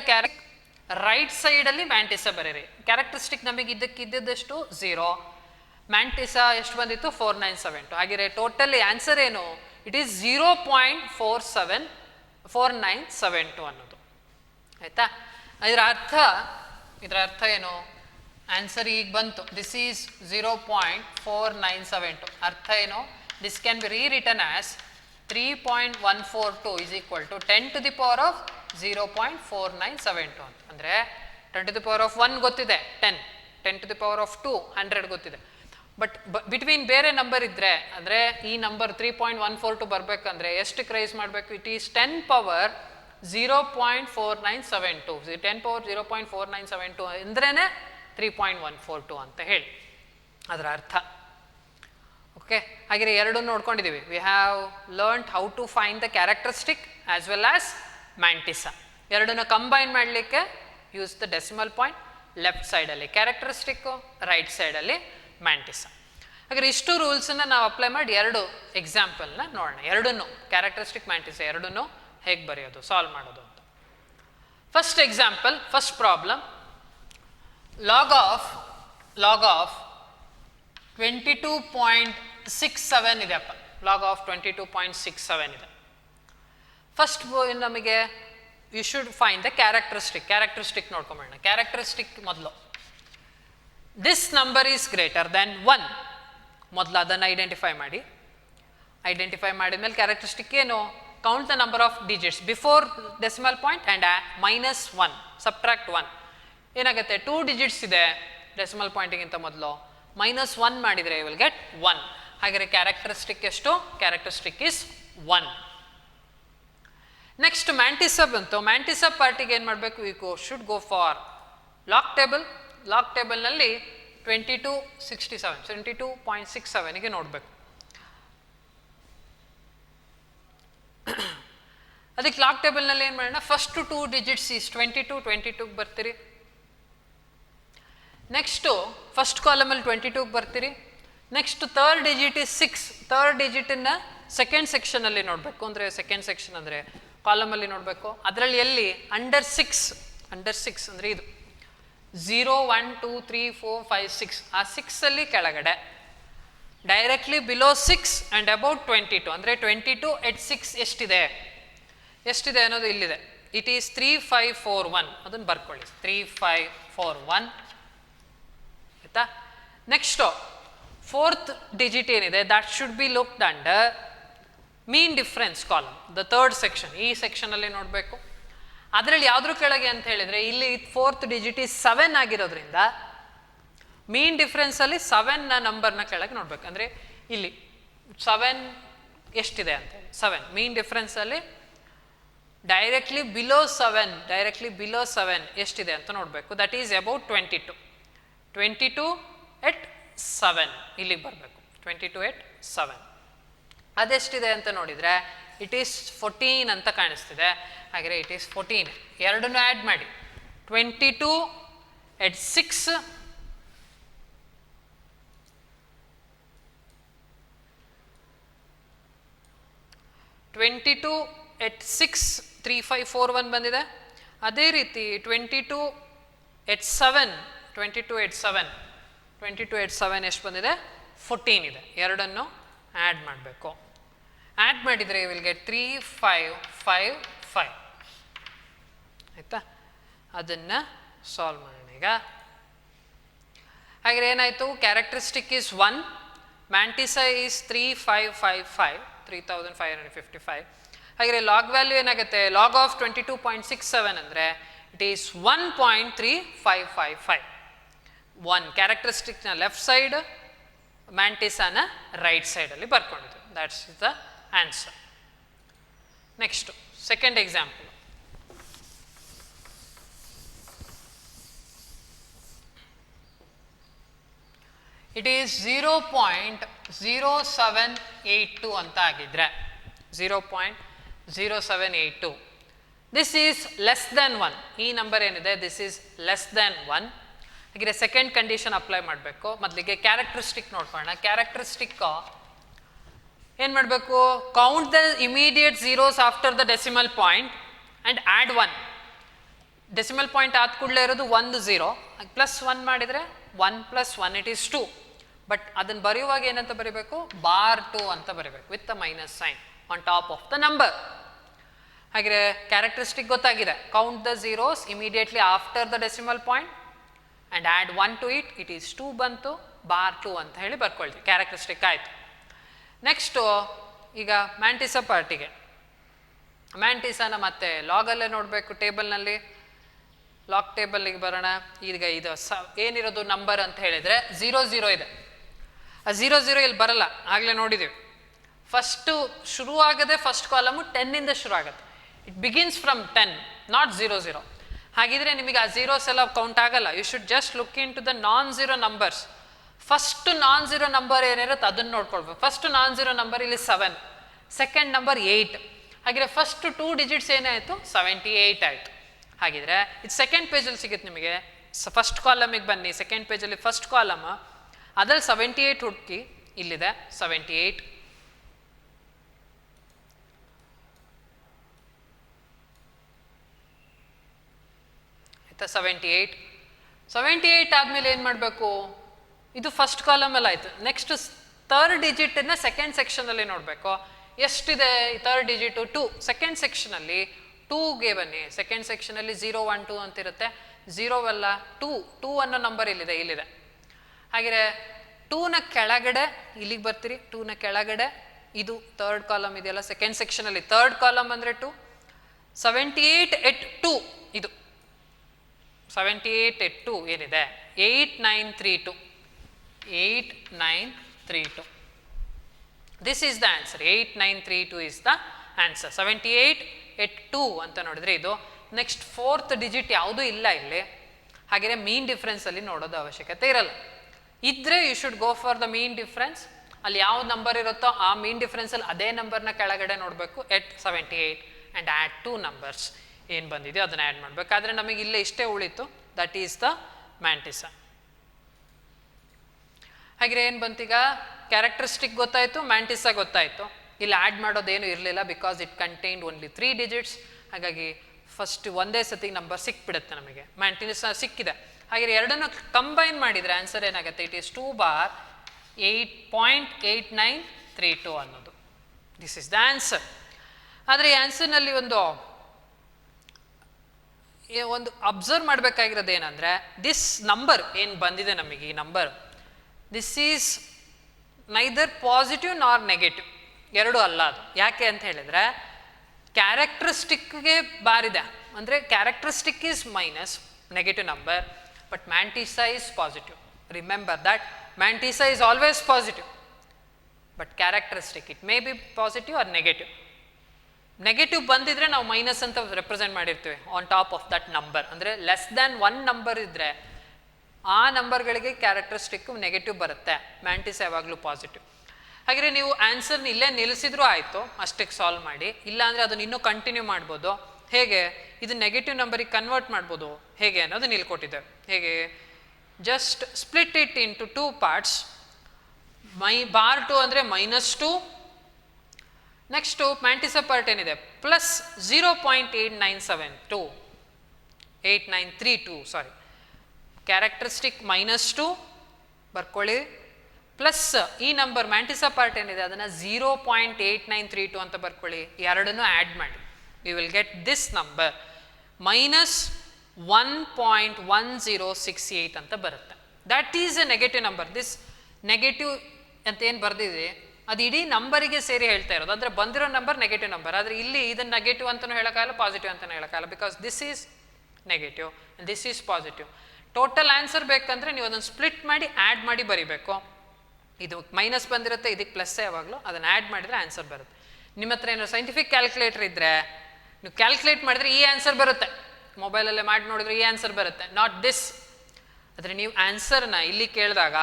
right ಸೈಡಲ್ಲಿ ಮ್ಯಾಂಟಿಸ ಬರೀರಿ. ಕ್ಯಾರೆಕ್ಟರಿಸ್ಟಿಕ್ ನಮಗೆ ಇದ್ದದ್ದೆಷ್ಟು 0, ಮ್ಯಾಂಟಿಸ ಎಷ್ಟು ಬಂದಿತ್ತು 4972. ಹಾಗೆ ಟೋಟಲಿ ಆನ್ಸರ್ ಏನು, ಇಟ್ ಈಸ್ 0.4972 ಅನ್ನೋದು. ಆಯ್ತಾ, ಇದರ ಅರ್ಥ ಏನು, ಆನ್ಸರ್ ಈಗ ಬಂತು, ದಿಸ್ ಈಸ್ 0.4972. ಅರ್ಥ ಏನು, this can be rewritten as 3.142 is equal to 10 to the power of 0.4972 ಅಂತ. ಅಂದರೆ 10 to the power of 1 ಗೊತ್ತಿದೆ 10 to the power of 2 100 ಗೊತ್ತಿದೆ. ಬಟ್ ಬಿಟ್ವೀನ್ ಬೇರೆ ನಂಬರ್ ಇದ್ದರೆ, ಅಂದರೆ ಈ ನಂಬರ್ 3.142 ಬರಬೇಕಂದ್ರೆ ಎಷ್ಟು ರೈಸ್ ಮಾಡಬೇಕು, ಇಟ್ ಈಸ್ 10 power 0.4972. 10 power 0.4972 ಅಂದ್ರೇ 3.142 ಅಂತ ಹೇಳಿ ಅದರ ಅರ್ಥ. ಓಕೆ, ಹಾಗೆ ಎರಡನ್ನು ನೋಡ್ಕೊಂಡಿದ್ದೀವಿ. We have learned how to find the characteristic as well as mantissa. ಎರಡನ್ನು ಕಂಬೈನ್ ಮಾಡಲಿಕ್ಕೆ use the decimal point, left ಸೈಡಲ್ಲಿ ಕ್ಯಾರೆಕ್ಟರಿಸ್ಟಿಕ್ಕು, ರೈಟ್ ಸೈಡಲ್ಲಿ ಮ್ಯಾಂಟಿಸ. ಹಾಗೆ ಇಷ್ಟು ರೂಲ್ಸನ್ನು ನಾವು ಅಪ್ಲೈ ಮಾಡಿ ಎರಡು ಎಕ್ಸಾಂಪಲ್ನ ನೋಡೋಣ. ಎರಡನ್ನೂ ಕ್ಯಾರೆಕ್ಟರಿಸ್ಟಿಕ್, ಮ್ಯಾಂಟಿಸ ಎರಡನ್ನೂ ಹೇಗೆ ಬರೆಯೋದು, ಸಾಲ್ವ್ ಮಾಡೋದು ಅಂತ. First example, first problem, log of 22.67 ಇದೆಯಪ್ಪ. ಲಾಗ್ ಆಫ್ 22.67 ಇದೆ. ಫಸ್ಟ್ ನಮಗೆ you should find the characteristic ನೋಡ್ಕೊಂಬೇಡ. ಕ್ಯಾರೆಕ್ಟರಿಸ್ಟಿಕ್ ಮೊದಲು this number is greater than 1, ಮೊದಲು ಅದನ್ನು ಐಡೆಂಟಿಫೈ ಮಾಡಿದ್ಮೇಲೆ ಕ್ಯಾರೆಕ್ಟರಿಸ್ಟಿಕ್ ಏನು, count the number of digits before decimal point and -1, subtract 1. ಏನಾಗುತ್ತೆ, 2 ಡಿಜಿಟ್ಸ್ ಇದೆ ಡೆಸಿಮಲ್ ಪಾಯಿಂಟಿಗಿಂತ ಮೊದಲು, -1 ಮಾಡಿದರೆ ಯು ವಿಲ್ ಗೆಟ್ 1. ಹಾಗೆ ಕ್ಯಾರೆಕ್ಟರಿಸ್ಟಿಕ್ ಎಷ್ಟು, ಕ್ಯಾರೆಕ್ಟರಿಸ್ಟಿಕ್ ಇಸ್ 1. ನೆಕ್ಸ್ಟ್ ಮ್ಯಾಂಟಿಸ ಬಂತು. ಮ್ಯಾಂಟಿಸ ಪಾರ್ಟಿಗೆ ಏನು ಮಾಡಬೇಕು, you should go for log ಟೇಬಲ್ನಲ್ಲಿ 22.67ಗೆ ನೋಡಬೇಕು. ಅದಕ್ಕೆ ಲಾಗ್ ಟೇಬಲ್ನಲ್ಲಿ ಏನು ಮಾಡೋಣ, ಫಸ್ಟ್ 2 ಡಿಜಿಟ್ಸ್ ಈಸ್ 22 ಬರ್ತೀರಿ. ನೆಕ್ಸ್ಟು ಫಸ್ಟ್ ಕಾಲಮಲ್ಲಿ 22 ಬರ್ತೀರಿ. Next third digit is 6. Third ಡಿಜಿಟನ್ನು ಸೆಕೆಂಡ್ ಸೆಕ್ಷನಲ್ಲಿ ನೋಡಬೇಕು. ಅಂದರೆ ಸೆಕೆಂಡ್ ಸೆಕ್ಷನ್ ಅಂದರೆ ಕಾಲಮಲ್ಲಿ ನೋಡಬೇಕು. ಅದರಲ್ಲಿ ಎಲ್ಲಿ, ಅಂಡರ್ 6 ಅಂದರೆ ಇದು 0 1 2 3 4 5 6, ಆ 6ಅಲ್ಲಿ ಕೆಳಗಡೆ ಡೈರೆಕ್ಟ್ಲಿ ಬಿಲೋ 6 ಆ್ಯಂಡ್ ಅಬೌಟ್ 22, ಅಂದರೆ 22 at 6 ಎಷ್ಟಿದೆ ಅನ್ನೋದು ಇಲ್ಲಿದೆ. It is 3541. ಅದನ್ನು ಬರ್ಕೊಳ್ಳಿ, 3541 ಆಯಿತಾ. ನೆಕ್ಸ್ಟು ಫೋರ್ತ್ ಡಿಜಿಟ್ ಏನಿದೆ, that should B looked under mean difference column, the third section. ಈ ಸೆಕ್ಷನಲ್ಲಿ ನೋಡಬೇಕು. ಅದರಲ್ಲಿ ಯಾವುದ್ರ ಕೆಳಗೆ ಅಂತ ಹೇಳಿದರೆ, ಇಲ್ಲಿ ಫೋರ್ತ್ ಡಿಜಿಟ್ ಈಸ್ 7 ಆಗಿರೋದ್ರಿಂದ ಮೀನ್ ಡಿಫ್ರೆನ್ಸಲ್ಲಿ 7ನ ನಂಬರ್ನ ಕೆಳಗೆ ನೋಡಬೇಕು. ಅಂದರೆ ಇಲ್ಲಿ 7 ಎಷ್ಟಿದೆ ಅಂತ ಹೇಳಿ 7 ಮೀನ್ ಡಿಫ್ರೆನ್ಸಲ್ಲಿ ಡೈರೆಕ್ಟ್ಲಿ ಬಿಲೋ 7 ಎಷ್ಟಿದೆ ಅಂತ ನೋಡಬೇಕು. ದಟ್ ಈಸ್ ಅಬೌಟ್ 22 at 7 ಇಲ್ಲಿಗೆ ಬರಬೇಕು. 22 at 7 ಅದೆಷ್ಟಿದೆ ಅಂತ ನೋಡಿದರೆ ಇಟ್ ಈಸ್ 14 ಅಂತ ಕಾಣಿಸ್ತಿದೆ. ಹಾಗೆ ಇಟ್ ಈಸ್ 14. ಎರಡನ್ನೂ ಆ್ಯಡ್ ಮಾಡಿ. 22 at 6 22 at 6 3541 ಬಂದಿದೆ. ಅದೇ ರೀತಿ 22 at 7 ಎಷ್ಟು ಬಂದಿದೆ, 14 ಇದೆ. ಎರಡನ್ನು ಆ್ಯಡ್ ಮಾಡಬೇಕು. ಆ್ಯಡ್ ಮಾಡಿದರೆ ಯು ವಿಲ್ ಗೆಟ್ 3555 ಆಯಿತಾ. ಅದನ್ನು ಸಾಲ್ವ್ ಮಾಡೋಣ ಈಗ. ಹಾಗೆ ಏನಾಯಿತು, ಕ್ಯಾರೆಕ್ಟರಿಸ್ಟಿಕ್ ಈಸ್ 1, ಮ್ಯಾಂಟಿಸಾ ಈಸ್ 3555. ಹಾಗೆ ಲಾಗ್ ವ್ಯಾಲ್ಯೂ ಏನಾಗುತ್ತೆ, ಲಾಗ್ ಆಫ್ 22.67 ಅಂದರೆ ಇಟ್ ಈಸ್ 1.3555. 1 ಕ್ಯಾರೆಕ್ಟರಿಸ್ಟಿಕ್ನ ಲೆಫ್ಟ್ ಸೈಡ್, ಮ್ಯಾಂಟಿಸಾನ ರೈಟ್ ಸೈಡಲ್ಲಿ ಬರ್ಕೊಂಡಿದ್ದು. That's the answer. Next second example. It is 0.0782 ಅಂತ ಆಗಿದ್ರೆ 0.0782. This is less than 1. ಈ ನಂಬರ್ ಏನಿದೆ ದಿಸ್ ಈಸ್ ಲೆಸ್ ದೆನ್ 1. ಹಾಗೆ ಸೆಕೆಂಡ್ ಕಂಡೀಷನ್ ಅಪ್ಲೈ ಮಾಡಬೇಕು. ಮೊದಲಿಗೆ ಕ್ಯಾರೆಕ್ಟರಿಸ್ಟಿಕ್ ನೋಡ್ಕೊಳ್ಳೋಣ. ಕ್ಯಾರೆಕ್ಟರಿಸ್ಟಿಕ್ ಏನು ಮಾಡಬೇಕು, count the immediate zeros after the decimal point and add 1. Decimal point ಆದ ಕೂಡಲೇ ಇರೋದು 1 0 ಪ್ಲಸ್ 1 ಮಾಡಿದರೆ 1 + 1 ಇಟ್ ಈಸ್ 2. ಬಟ್ ಅದನ್ನು ಬರೆಯುವಾಗ ಏನಂತ ಬರೀಬೇಕು, bar2 ಅಂತ ಬರೀಬೇಕು with the minus sign on top of the number. ಹಾಗೆ ಕ್ಯಾರೆಕ್ಟರಿಸ್ಟಿಕ್ ಗೊತ್ತಾಗಿದೆ, count the zeros immediately after the decimal point and add 1 to it, it is 2 ಬಂತು, bar2 ಅಂತ ಹೇಳಿ ಬರ್ಕೊಳ್ತೀವಿ. ಕ್ಯಾರೆಕ್ಟರಿಸ್ಟಿಕ್ ಆಯಿತು. ನೆಕ್ಸ್ಟು ಈಗ ಮ್ಯಾಂಟಿಸ ಪಾರ್ಟಿಗೆ, ಮ್ಯಾಂಟಿಸನ ಮತ್ತೆ ಲಾಗಲ್ಲೇ ನೋಡಬೇಕು. ಟೇಬಲ್ನಲ್ಲಿ ಲಾಗ್ ಟೇಬಲ್ಗೆ ಬರೋಣ. ಈಗ ಇದು ಏನಿರೋದು ನಂಬರ್ ಅಂತ ಹೇಳಿದರೆ 0 0 ಇದೆ. ಆ 0 0 ಇಲ್ಲಿ ಬರಲ್ಲ, ಆಗಲೇ ನೋಡಿದ್ದೀವಿ. ಫಸ್ಟು ಶುರುವಾಗದೆ ಫಸ್ಟ್ ಕಾಲಮು 10 ಇಂದ ಶುರು ಆಗುತ್ತೆ. It begins from 10, not 0 0. ಹಾಗಿದ್ರೆ ನಿಮಗೆ ಆ ಝೀರೋಸ್ ಎಲ್ಲ ಕೌಂಟ್ ಆಗಲ್ಲ. You should just look into the non zero numbers. First non zero number ಏನಿರುತ್ತೆ ಅದನ್ನು ನೋಡ್ಕೊಳ್ಬೇಕು. ಫಸ್ಟ್ ನಾನ್ ಝೀರೋ ನಂಬರ್ ಇಲ್ಲಿ 7, ಸೆಕೆಂಡ್ ನಂಬರ್ 8. ಹಾಗಿದ್ರೆ ಫಸ್ಟ್ 2 ಡಿಜಿಟ್ಸ್ ಏನಾಯಿತು, 78 ಆಯಿತು. ಹಾಗಿದ್ರೆ ಇದು ಸೆಕೆಂಡ್ ಪೇಜಲ್ಲಿ ಸಿಗುತ್ತೆ ನಿಮಗೆ. ಫಸ್ಟ್ ಕಾಲಮಿಗೆ ಬನ್ನಿ, ಸೆಕೆಂಡ್ ಪೇಜಲ್ಲಿ ಫಸ್ಟ್ ಕಾಲಮ್, ಅದರಲ್ಲಿ 78 ಹುಡುಕಿ, ಇಲ್ಲಿದೆ 78. ಆಯಿತಾ, 78 ಆದಮೇಲೆ ಏನು ಮಾಡಬೇಕು, ಇದು ಫಸ್ಟ್ ಕಾಲಮಲ್ಲಿ ಆಯಿತು. ನೆಕ್ಸ್ಟ್ ಥರ್ಡ್ ಡಿಜಿಟನ್ನು ಸೆಕೆಂಡ್ ಸೆಕ್ಷನಲ್ಲಿ ನೋಡಬೇಕು. ಎಷ್ಟಿದೆ ಈ ಥರ್ಡ್ ಡಿಜಿಟು, 2. ಸೆಕೆಂಡ್ ಸೆಕ್ಷನಲ್ಲಿ 2ಗೆ ಬನ್ನಿ. ಸೆಕೆಂಡ್ ಸೆಕ್ಷನಲ್ಲಿ 0 1 2 ಅಂತಿರುತ್ತೆ. 0 ಅಲ್ಲ, 2 ಅನ್ನೋ ನಂಬರ್ ಇಲ್ಲಿದೆ. ಹಾಗೆ 2ನ ಕೆಳಗಡೆ ಇಲ್ಲಿಗೆ ಬರ್ತೀರಿ. 2ನ ಕೆಳಗಡೆ ಇದು ಥರ್ಡ್ ಕಾಲಮ್ ಇದೆಯಲ್ಲ ಸೆಕೆಂಡ್ ಸೆಕ್ಷನಲ್ಲಿ. ಥರ್ಡ್ ಕಾಲಮ್ ಅಂದರೆ 2. 78 at 2 ಇದು 78 at 2 ಏನಿದೆ, 8932. 8932. This is the answer. 8932 is the answer. 78 at 2 ಅಂತ ನೋಡಿದ್ರೆ ಇದು. ನೆಕ್ಸ್ಟ್ ಫೋರ್ತ್ ಡಿಜಿಟ್ ಯಾವುದೂ ಇಲ್ಲ ಇಲ್ಲಿ. ಹಾಗೆಯೇ ಮೀನ್ ಡಿಫ್ರೆನ್ಸಲ್ಲಿ ನೋಡೋದು ಅವಶ್ಯಕತೆ ಇರಲ್ಲ. ಇದ್ದರೆ you should go for the mean difference. ಅಲ್ಲಿ ಯಾವ ನಂಬರ್ ಇರುತ್ತೋ ಆ ಮೀನ್ ಡಿಫ್ರೆನ್ಸಲ್ಲಿ ಅದೇ ನಂಬರ್ನ ಕೆಳಗಡೆ ನೋಡಬೇಕು. ಎಟ್ 78 ಆ್ಯಂಡ್ ಆ್ಯಡ್ 2 ನಂಬರ್ಸ್ ಏನು ಬಂದಿದೆಯೋ ಅದನ್ನು ಆ್ಯಡ್ ಮಾಡಬೇಕಾದ್ರೆ ನಮಗೆ ಇಲ್ಲೇ ಇಷ್ಟೇ ಉಳಿತು. That is the mantissa. ಹಾಗೆ ಏನು ಬಂತೀಗ, ಕ್ಯಾರೆಕ್ಟರಿಸ್ಟಿಕ್ ಗೊತ್ತಾಯಿತು, ಮ್ಯಾಂಟಿಸ ಗೊತ್ತಾಯಿತು. ಇಲ್ಲಿ ಆ್ಯಡ್ ಮಾಡೋದೇನು ಇರಲಿಲ್ಲ, because it contained only 3 digits. ಹಾಗಾಗಿ ಫಸ್ಟ್ ಒಂದೇ ಸತಿಗೆ ನಂಬರ್ ಸಿಕ್ಬಿಡುತ್ತೆ ನಮಗೆ. ಮ್ಯಾಂಟಿಸ ಸಿಕ್ಕಿದೆ. ಹಾಗೆ ಎರಡನ್ನು ಕಂಬೈನ್ ಮಾಡಿದರೆ ಆನ್ಸರ್ ಏನಾಗುತ್ತೆ, ಇಟ್ ಈಸ್ 2 bar 8.8932 ಅನ್ನೋದು. This is the answer. ಆದರೆ ಈ ಆನ್ಸರ್ನಲ್ಲಿ ಒಂದು ಅಬ್ಸರ್ವ್ ಮಾಡಬೇಕಾಗಿರೋದು ಏನಂದರೆ, ದಿಸ್ ನಂಬರ್ ಏನು ಬಂದಿದೆ ನಮಗೆ, ಈ number, this is neither positive nor negative, ಎರಡೂ ಅಲ್ಲ ಅದು. ಯಾಕೆ ಅಂತ ಹೇಳಿದರೆ ಕ್ಯಾರೆಕ್ಟರಿಸ್ಟಿಕ್ಗೆ ಬಾರಿದೆ. ಅಂದರೆ characteristic is minus negative number, but mantissa is positive. Remember that mantissa is always positive, but characteristic it may be positive or negative. Negative ಬಂದಿದ್ರೆ ನಾವು ಮೈನಸ್ ಅಂತ ರೆಪ್ರೆಸೆಂಟ್ ಮಾಡಿರ್ತೀವಿ on top of that number. ಅಂದರೆ less than 1 number ಇದ್ದರೆ ಆ ನಂಬರ್ಗಳಿಗೆ characteristic negative ಬರುತ್ತೆ. ಮ್ಯಾಂಟಿಸ ಯಾವಾಗಲೂ positive. ಹಾಗೆ ನೀವು ಆನ್ಸರ್ನ ಇಲ್ಲೇ ನಿಲ್ಲಿಸಿದ್ರೂ ಆಯಿತು, ಅಷ್ಟಕ್ಕೆ ಸಾಲ್ವ್ ಮಾಡಿ. ಇಲ್ಲಾಂದರೆ ಅದನ್ನು ಇನ್ನೂ ಕಂಟಿನ್ಯೂ ಮಾಡ್ಬೋದು. ಹೇಗೆ, ಇದು ನೆಗೆಟಿವ್ ನಂಬರಿಗೆ ಕನ್ವರ್ಟ್ ಮಾಡ್ಬೋದು ಹೇಗೆ ಅನ್ನೋದು ಇಲ್ಲಿ ಕೊಟ್ಟಿದ್ದೇವೆ. ಹೇಗೆ, just split it into 2 parts. bar2 ಅಂದರೆ -2. ನೆಕ್ಸ್ಟು ಮ್ಯಾಂಟಿಸ ಪಾರ್ಟ್ ಏನಿದೆ, ಪ್ಲಸ್ 0.8932 8932 ಸಾರಿ. ಕ್ಯಾರೆಕ್ಟರಿಸ್ಟಿಕ್ -2 ಬರ್ಕೊಳ್ಳಿ, ಪ್ಲಸ್ ಈ ನಂಬರ್ ಮ್ಯಾಂಟಿಸ ಪಾರ್ಟ್ ಏನಿದೆ ಅದನ್ನು 0.8932 ಅಂತ ಬರ್ಕೊಳ್ಳಿ. ಎರಡನ್ನೂ ಆ್ಯಡ್ ಮಾಡಿ. We will get this number -1.1068 ಅಂತ ಬರುತ್ತೆ. That is A negative number. This negative ಅಂತ ಏನು ಬರ್ದಿದೆ ಅದು ಇಡೀ ನಂಬರಿಗೆ ಸೇರಿ ಹೇಳ್ತಾ ಇರೋದು. ಅಂದರೆ ಬಂದಿರೋ ನಂಬರ್ ನೆಗೆಟಿವ್ ನಂಬರ್. ಆದರೆ ಇಲ್ಲಿ ಇದನ್ನು ನೆಗೆಟಿವ್ ಅಂತಲೂ ಹೇಳೋಕ್ಕಾಗಲ್ಲ, ಪಾಸಿಟಿವ್ ಅಂತಲೂ ಹೇಳೋಕ್ಕಾಗಲ್ಲ, because this is negative and this is positive. Total answer ಬೇಕಂದರೆ ನೀವು ಅದನ್ನು ಸ್ಪ್ಲಿಟ್ ಮಾಡಿ ಆ್ಯಡ್ ಮಾಡಿ ಬರೀಬೇಕು. ಇದು ಮೈನಸ್ ಬಂದಿರುತ್ತೆ, ಇದಕ್ಕೆ ಪ್ಲಸ್ಸೇ ಯಾವಾಗಲೂ. ಅದನ್ನು ಆ್ಯಡ್ ಮಾಡಿದರೆ ಆನ್ಸರ್ ಬರುತ್ತೆ. ನಿಮ್ಮ ಹತ್ರ ಏನೋ ಸೈಂಟಿಫಿಕ್ ಕ್ಯಾಲ್ಕುಲೇಟರ್ ಇದ್ದರೆ ನೀವು ಕ್ಯಾಲ್ಕುಲೇಟ್ ಮಾಡಿದರೆ ಈ ಆನ್ಸರ್ ಬರುತ್ತೆ. ಮೊಬೈಲಲ್ಲೇ ಮಾಡಿ ನೋಡಿದ್ರೆ ಈ ಆನ್ಸರ್ ಬರುತ್ತೆ, ನಾಟ್ ದಿಸ್. ಆದರೆ ನೀವು ಆನ್ಸರ್ನ ಇಲ್ಲಿ ಕೇಳಿದಾಗ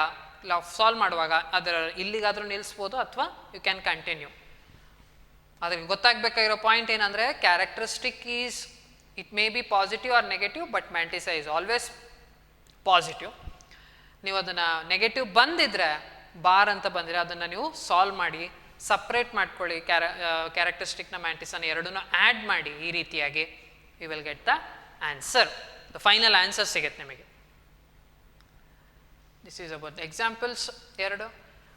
ಸಾಲ್ವ್ ಮಾಡುವಾಗ ಅದರ ಇಲ್ಲಿಗಾದರೂ ನಿಲ್ಲಿಸ್ಬೋದು ಅಥವಾ ಯು ಕ್ಯಾನ್ ಕಂಟಿನ್ಯೂ. ಅದಕ್ಕೆ ಗೊತ್ತಾಗಬೇಕಾಗಿರೋ ಪಾಯಿಂಟ್ ಏನಂದರೆ characteristic is it may be positive or negative, but mantissa is always positive. ನೀವು ಅದನ್ನು ನೆಗೆಟಿವ್ ಬಂದಿದ್ರೆ ಬಾರ್ ಅಂತ ಬಂದರೆ ಅದನ್ನು ನೀವು ಸಾಲ್ವ್ ಮಾಡಿ ಸಪ್ರೇಟ್ ಮಾಡ್ಕೊಳ್ಳಿ, ಕ್ಯಾರೆಕ್ಟರಿಸ್ಟಿಕ್ನ ಮ್ಯಾಂಟಿಸನ್ನು ಎರಡನ್ನೂ ಆ್ಯಡ್ ಮಾಡಿ. ಈ ರೀತಿಯಾಗಿ you will get the answer. The final answer ಸಿಗುತ್ತೆ ನಿಮಗೆ. This is about examples 2.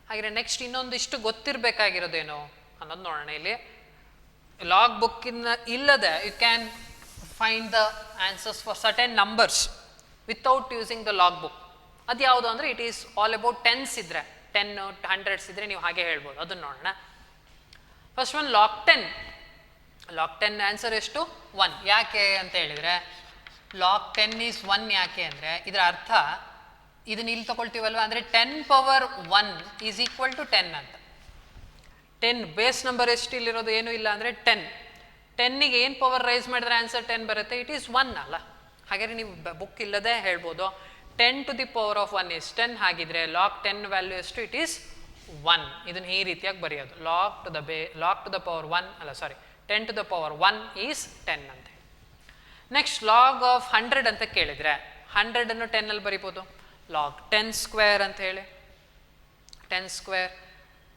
ಹಾಗೆ ನೆಕ್ಸ್ಟ್ ಇನ್ನೊಂದಿಷ್ಟು ಗೊತ್ತಿರಬೇಕಾಗಿರೋದೇನು ಅನ್ನೋದು ನೋಡೋಣ. ಇಲ್ಲಿ ಲಾಗ್ ಬುಕ್ಕಿನ ಇಲ್ಲದೆ you can find the answers for certain numbers without using the log book. ಅದು ಯಾವುದು ಅಂದರೆ it is all about tens ಇದ್ದರೆ, 10 100s ಇದ್ದರೆ ನೀವು ಹಾಗೆ ಹೇಳ್ಬೋದು. ಅದನ್ನು ನೋಡೋಣ. First one log 10. Log 10 answer ಎಷ್ಟು? 1. ಯಾಕೆ ಅಂತ ಹೇಳಿದರೆ ಲಾಗ್ 10 ಈಸ್ 1 ಯಾಕೆ ಅಂದರೆ ಇದರ ಅರ್ಥ ಇದನ್ನ ಇಲ್ಲಿ ತಗೊಳ್ತೀವಲ್ವ, ಅಂದರೆ 10 ಪವರ್ 1 ಈಸ್ ಈಕ್ವಲ್ ಟು 10 ಅಂತ. 10 ಬೇಸ್ ನಂಬರ್ ಎಷ್ಟು ಇಲ್ಲಿರೋದು? ಏನೂ ಇಲ್ಲ ಅಂದರೆ 10. 10ಗೆ ಏನು ಪವರ್ ರೈಸ್ ಮಾಡಿದ್ರೆ ಆನ್ಸರ್ 10 ಬರುತ್ತೆ? ಇಟ್ ಈಸ್ 1 ಅಲ್ಲ. ಹಾಗಾದರೆ ನೀವು ಬುಕ್ ಇಲ್ಲದೆ ಹೇಳ್ಬೋದು 10 to the power of 1 is 10. ಹಾಗಿದ್ರೆ ಲಾಗ್ 10 ವ್ಯಾಲ್ಯೂ ಎಷ್ಟು? It is 1. ಇದನ್ನು ಈ ರೀತಿಯಾಗಿ ಬರೆಯೋದು. ಲಾಗ್ ಟು ದ ಪವರ್ 1 ಅಲ್ಲ ಸಾರಿ 10 to the power 1 ಈಸ್ 10 ಅಂತ. ನೆಕ್ಸ್ಟ್ ಲಾಗ್ ಆಫ್ 100 ಅಂತ ಕೇಳಿದರೆ 100 10 ಅಲ್ಲಿ ಬರಿಬೋದು. ಲಾಗ್ 10 ಸ್ಕ್ವೇರ್ ಅಂತ ಹೇಳಿ 10 ಸ್ಕ್ವೇರ್.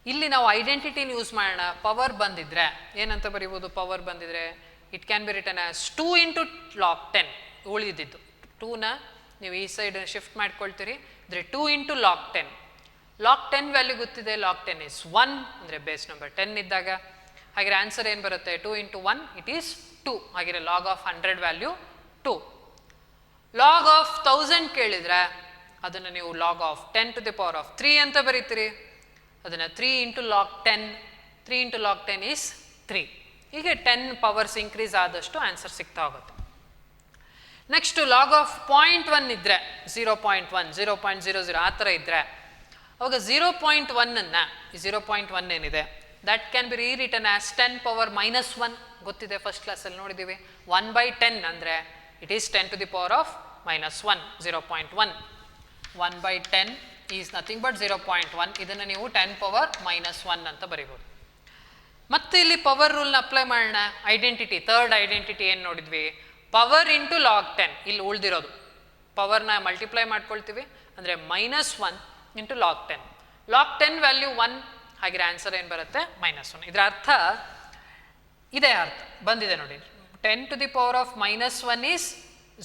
ಇಲ್ಲಿ ನಾವು ಐಡೆಂಟಿಟಿನ ಯೂಸ್ ಮಾಡೋಣ. ಪವರ್ ಬಂದಿದ್ರೆ ಏನಂತ ಬರಿಬೋದು? ಪವರ್ ಬಂದಿದ್ರೆ it can B return as 2 into log 10. ಉಳಿದಿದ್ದು 2ನ ನೀವು ಈ ಸೈಡ್ ಶಿಫ್ಟ್ ಮಾಡ್ಕೊಳ್ತೀರಿ, ಅಂದರೆ 2 into ಲಾಗ್ 10. ಲಾಗ್ 10 ವ್ಯಾಲ್ಯೂ ಗೊತ್ತಿದೆ. ಲಾಗ್ 10 ಇಸ್ 1 ಅಂದರೆ ಬೇಸ್ ನಂಬರ್ 10 ಇದ್ದಾಗ. ಹಾಗೆ ಆನ್ಸರ್ ಏನು ಬರುತ್ತೆ? 2 into 1 ಇಟ್ ಈಸ್ 2. ಹಾಗೆ log of 100 value 2. Log of 1000 ಕೇಳಿದರೆ ಅದನ್ನು ನೀವು log of 10 to the power of 3 ಅಂತ ಬರೀತೀರಿ. ಅದನ್ನು 3 into log 10. 3 into log 10 is 3. ಹೀಗೆ 10 ಪವರ್ಸ್ ಇನ್ಕ್ರೀಸ್ ಆದಷ್ಟು ಆನ್ಸರ್ ಸಿಗ್ತಾ ಹೋಗುತ್ತೆ. ನೆಕ್ಸ್ಟು ಲಾಗ್ ಆಫ್ 0.1 ಇದ್ದರೆ 0.1 0.00 ಆ ಥರ ಇದ್ದರೆ ಅವಾಗ 0.1 ಈ 0.1 ಏನಿದೆ that can B return as 10 power -1. ಗೊತ್ತಿದೆ, ಫಸ್ಟ್ ಕ್ಲಾಸಲ್ಲಿ ನೋಡಿದ್ದೀವಿ. 1/10 ಅಂದರೆ it is 10 to the power of -1. 0.1 1/10 is nothing but 0.1. ಇದನ್ನು ನೀವು 10 ಪವರ್ -1 ಅಂತ ಬರೀಬೋದು. ಮತ್ತೆ ಇಲ್ಲಿ ಪವರ್ ರೂಲ್ನ ಅಪ್ಲೈ ಮಾಡೋಣ. ಐಡೆಂಟಿಟಿ, ಥರ್ಡ್ ಐಡೆಂಟಿಟಿ ಏನು ನೋಡಿದ್ವಿ? Power into log 10. ಇಲ್ಲಿ ಉಳಿದಿರೋದು ಪವರ್ನ ಮಲ್ಟಿಪ್ಲೈ ಮಾಡ್ಕೊಳ್ತೀವಿ, ಅಂದರೆ -1 ಇಂಟು ಲಾಗ್ 10. Log 10 value 1. ಹಾಗೆ ಆನ್ಸರ್ ಏನು ಬರುತ್ತೆ? -1. ಇದರ ಅರ್ಥ ಇದೇ ಅರ್ಥ ಬಂದಿದೆ ನೋಡಿ. 10 to the power of -1 is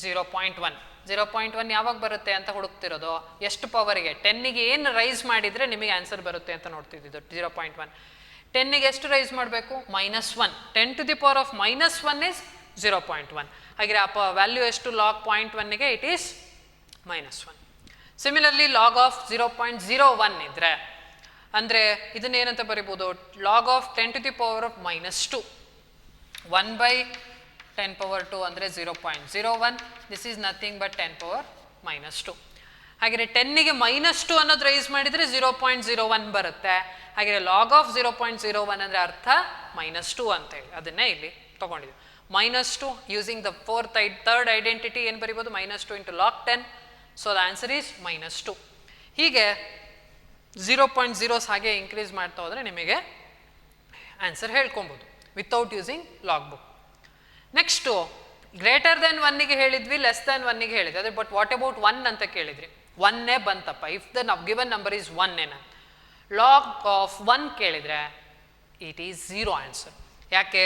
0.1. 0.1 ಯಾವಾಗ ಬರುತ್ತೆ ಅಂತ ಹುಡುಕ್ತಿರೋದು. ಎಷ್ಟು ಪವರಿಗೆ? 10ಗೆ ಏನು ರೈಸ್ ಮಾಡಿದರೆ ನಿಮಗೆ ಆನ್ಸರ್ ಬರುತ್ತೆ ಅಂತ ನೋಡ್ತಿದ್ದು. 0.1 10ಗೆ ಎಷ್ಟು ರೈಸ್ ಮಾಡಬೇಕು? -1. 10 to the power of -1 is 0.1. ಹಾಗೆ ಆ ವ್ಯಾಲ್ಯೂ ಎಷ್ಟು? ಲಾಗ್ 0.1ಗೆ it is -1. Similarly log of 0.01 ಇದ್ದರೆ ಅಂದರೆ ಇದನ್ನೇನಂತ ಬರಿಬೋದು? Log of 10 to the power of -2. 1/10 power 2 ಅಂದರೆ 0.01. This is nothing but 10 power -2. ಹಾಗೆ 10ಗೆ -2 ಅನ್ನೋದು ರೈಸ್ ಮಾಡಿದರೆ 0.01 ಬರುತ್ತೆ. ಹಾಗೆ ಲಾಗ್ ಆಫ್ 0.01 ಅಂದರೆ ಅರ್ಥ -2 ಅಂತ ಹೇಳಿ ಅದನ್ನೇ ಇಲ್ಲಿ ತೊಗೊಂಡಿದ್ದೀವಿ. -2 ಯೂಸಿಂಗ್ ದ ಥರ್ಡ್ ಐಡೆಂಟಿಟಿ ಏನು ಬರಿಬೋದು? -2 into log 10. So the answer is -2. ಹೀಗೆ 0.0s ಹಾಗೆ ಇನ್ಕ್ರೀಸ್ ಮಾಡ್ತಾ ಹೋದರೆ ನಿಮಗೆ ಆನ್ಸರ್ ಹೇಳ್ಕೊಬೋದು without using log book. Next greater than 1ಗೆ ಹೇಳಿದ್ವಿ, ಲೆಸ್ ದೆನ್ 1ಗೆ ಹೇಳಿದ್ವಿ. ಅದೇ ಬಟ್ ವಾಟ್ ಅಬೌಟ್ 1 ಅಂತ ಕೇಳಿದ್ರಿ. 1 ಬಂತಪ್ಪ. If the given number is 1 log of 1 ಕೇಳಿದರೆ ಇಟ್ ಈಸ್ 0 ಆನ್ಸರ್. ಯಾಕೆ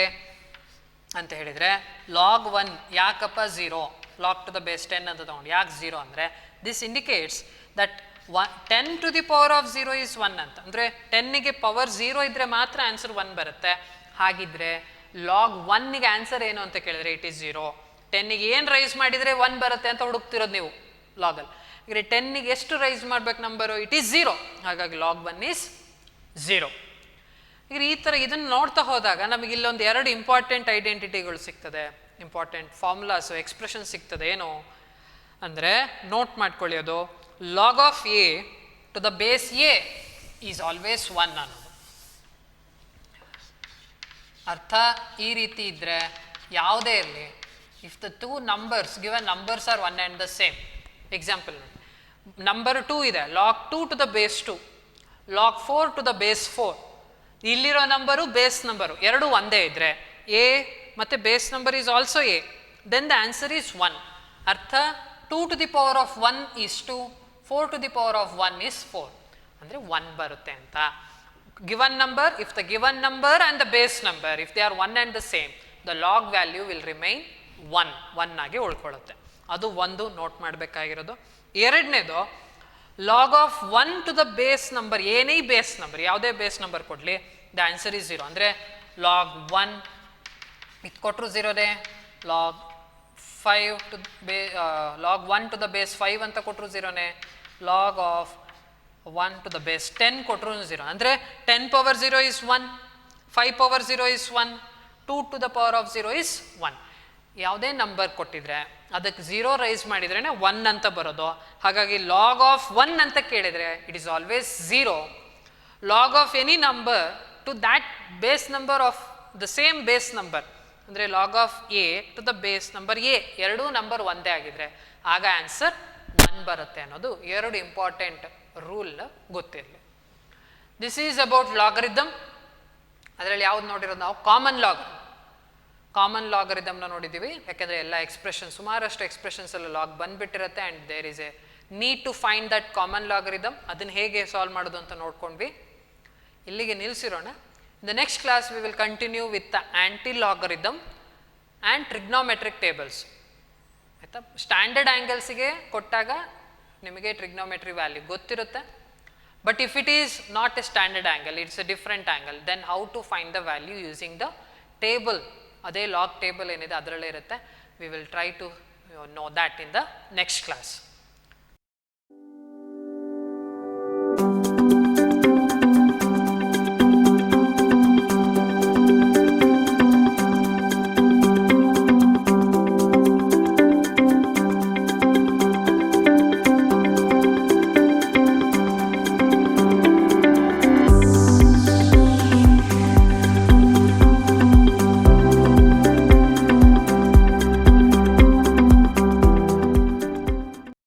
ಅಂತ ಹೇಳಿದರೆ ಲಾಗ್ 1 ಯಾಕಪ್ಪ 0? ಲಾಗ್ ಟು ದ ಬೇಸ್ 10 ಅಂತ ತಗೊಂಡು ಯಾಕೆ 0 ಅಂದರೆ this indicates that 10 to the power of 0 is 1 ಅಂತ. ಅಂದರೆ 10ಗೆ ಪವರ್ 0 ಇದ್ದರೆ ಮಾತ್ರ ಆನ್ಸರ್ 1 ಬರುತ್ತೆ. ಹಾಗಿದ್ರೆ ಲಾಗ್ 1ಗೆ ಆನ್ಸರ್ ಏನು ಅಂತ ಕೇಳಿದ್ರೆ ಇಟ್ ಈಸ್ 0. 10ಗೆ ಏನು ರೈಸ್ ಮಾಡಿದರೆ 1 ಬರುತ್ತೆ ಅಂತ ಹುಡುಕ್ತಿರೋದು ನೀವು ಲಾಗಲ್ಲಿ. ಈಗ 10ಗೆ ಎಷ್ಟು ರೈಸ್ ಮಾಡ್ಬೇಕು ನಂಬರು? It is 0. ಹಾಗಾಗಿ ಲಾಗ್ 1 ಈಸ್ 0. ಈಗ ಈ ಥರ ಇದನ್ನು ನೋಡ್ತಾ ಹೋದಾಗ ನಮಗೆ ಇಲ್ಲೊಂದು 2 ಇಂಪಾರ್ಟೆಂಟ್ ಐಡೆಂಟಿಟಿಗಳು ಸಿಗ್ತದೆ, ಇಂಪಾರ್ಟೆಂಟ್ ಫಾರ್ಮುಲಾಸು ಎಕ್ಸ್ಪ್ರೆಷನ್ ಸಿಗ್ತದೆ. ಏನು ಅಂದರೆ ನೋಟ್ ಮಾಡ್ಕೊಳ್ಳಿ, ಅದು log of a to the base a is always 1 ಅನ್ನೋದು ಅರ್ಥ. ಈ ರೀತಿ ಇದ್ದರೆ ಯಾವುದೇ ಇರಲಿ, if the 2 numbers given numbers are 1 and the same. Example ನೋಡಿ, ನಂಬರ್ 2 ಇದೆ, log 2 to the base 2, log 4 to the base 4. ಇಲ್ಲಿರೋ ನಂಬರು ಬೇಸ್ ನಂಬರು ಎರಡು ಒಂದೇ ಇದ್ದರೆ ಎ ಮತ್ತು base number is also a, then the answer is 1. ಅರ್ಥ 2 to the power of 1 is 2, 4 to the power of 1 is 4, ಅಂದರೆ 1 ಬರುತ್ತೆ ಅಂತ. given number, if the given number and the base number, if they are one and the same, the log value will remain 1 ಆಗಿ ಉಳ್ಕೊಳ್ಳುತ್ತೆ. ಅದು ಒಂದು note ಮಾಡಬೇಕಾಗಿರೋದು. ಎರಡನೇದು, log of 1 to the base number, ಏನೇ base number, ಯಾವುದೇ base number ಕೊಡಲಿ, the answer is 0. ಅಂದರೆ log 1 ಇದು ಕೊಟ್ಟರು 0ನೇ, log 1 to the base 5 ಅಂತ ಕೊಟ್ಟರು 0ನೇ, log of 1 to the base 10 ಕೊಟ್ಟರು 0. ಅಂದರೆ 10 power 0 is 1, 5 power 0 is 1, 2 to the power of 0 is 1. ಯಾವುದೇ ನಂಬರ್ ಕೊಟ್ಟಿದ್ರೆ ಅದಕ್ಕೆ 0 ರೈಸ್ ಮಾಡಿದ್ರೇ 1 ಅಂತ ಬರೋದು. ಹಾಗಾಗಿ ಲಾಗ್ ಆಫ್ 1 ಅಂತ ಕೇಳಿದರೆ it is always 0. Log of any number to that base number of the same base number, ಅಂದರೆ log of a to the base number a, ಎರಡೂ ನಂಬರ್ ಒಂದೇ ಆಗಿದ್ರೆ ಆಗ ಆನ್ಸರ್ 1 ಬರುತ್ತೆ ಅನ್ನೋದು ಎರಡು ಇಂಪಾರ್ಟೆಂಟ್ ರೂಲ್ ಗೊತ್ತಿರಲಿ. This is about logarithm. ಅದರಲ್ಲಿ ಯಾವ್ದು ನೋಡಿರೋದು ನಾವು? ಕಾಮನ್ ಲಾಗರಿದಮ್ನ ನೋಡಿದ್ದೀವಿ. ಯಾಕೆಂದರೆ ಎಲ್ಲ ಎಕ್ಸ್ಪ್ರೆಷನ್, ಸುಮಾರಷ್ಟು ಎಕ್ಸ್ಪ್ರೆಷನ್ಸಲ್ಲಿ ಲಾಗ್ ಬಂದುಬಿಟ್ಟಿರುತ್ತೆ and there is a need to find that common logarithm. ಅದನ್ನು ಹೇಗೆ ಸಾಲ್ವ್ ಮಾಡೋದು ಅಂತ ನೋಡ್ಕೊಂಡ್ವಿ. ಇಲ್ಲಿಗೆ ನಿಲ್ಲಿಸಿರೋಣ. In the next class we will continue with the anti logarithm and trigonometric tables. ಆಯಿತಾ? ಸ್ಟ್ಯಾಂಡರ್ಡ್ ಆ್ಯಂಗಲ್ಸಿಗೆ ಕೊಟ್ಟಾಗ ನಿಮಗೆ ಟ್ರಿಗ್ನೋಮೆಟ್ರಿ ವ್ಯಾಲ್ಯೂ ಗೊತ್ತಿರುತ್ತೆ. But if it is not a standard angle, it's a different angle, then how to find the value using the table. ಅದೇ log table ಏನಿದೆ ಅದರಲ್ಲೇ ಇರುತ್ತೆ. We will try to know that in the next class.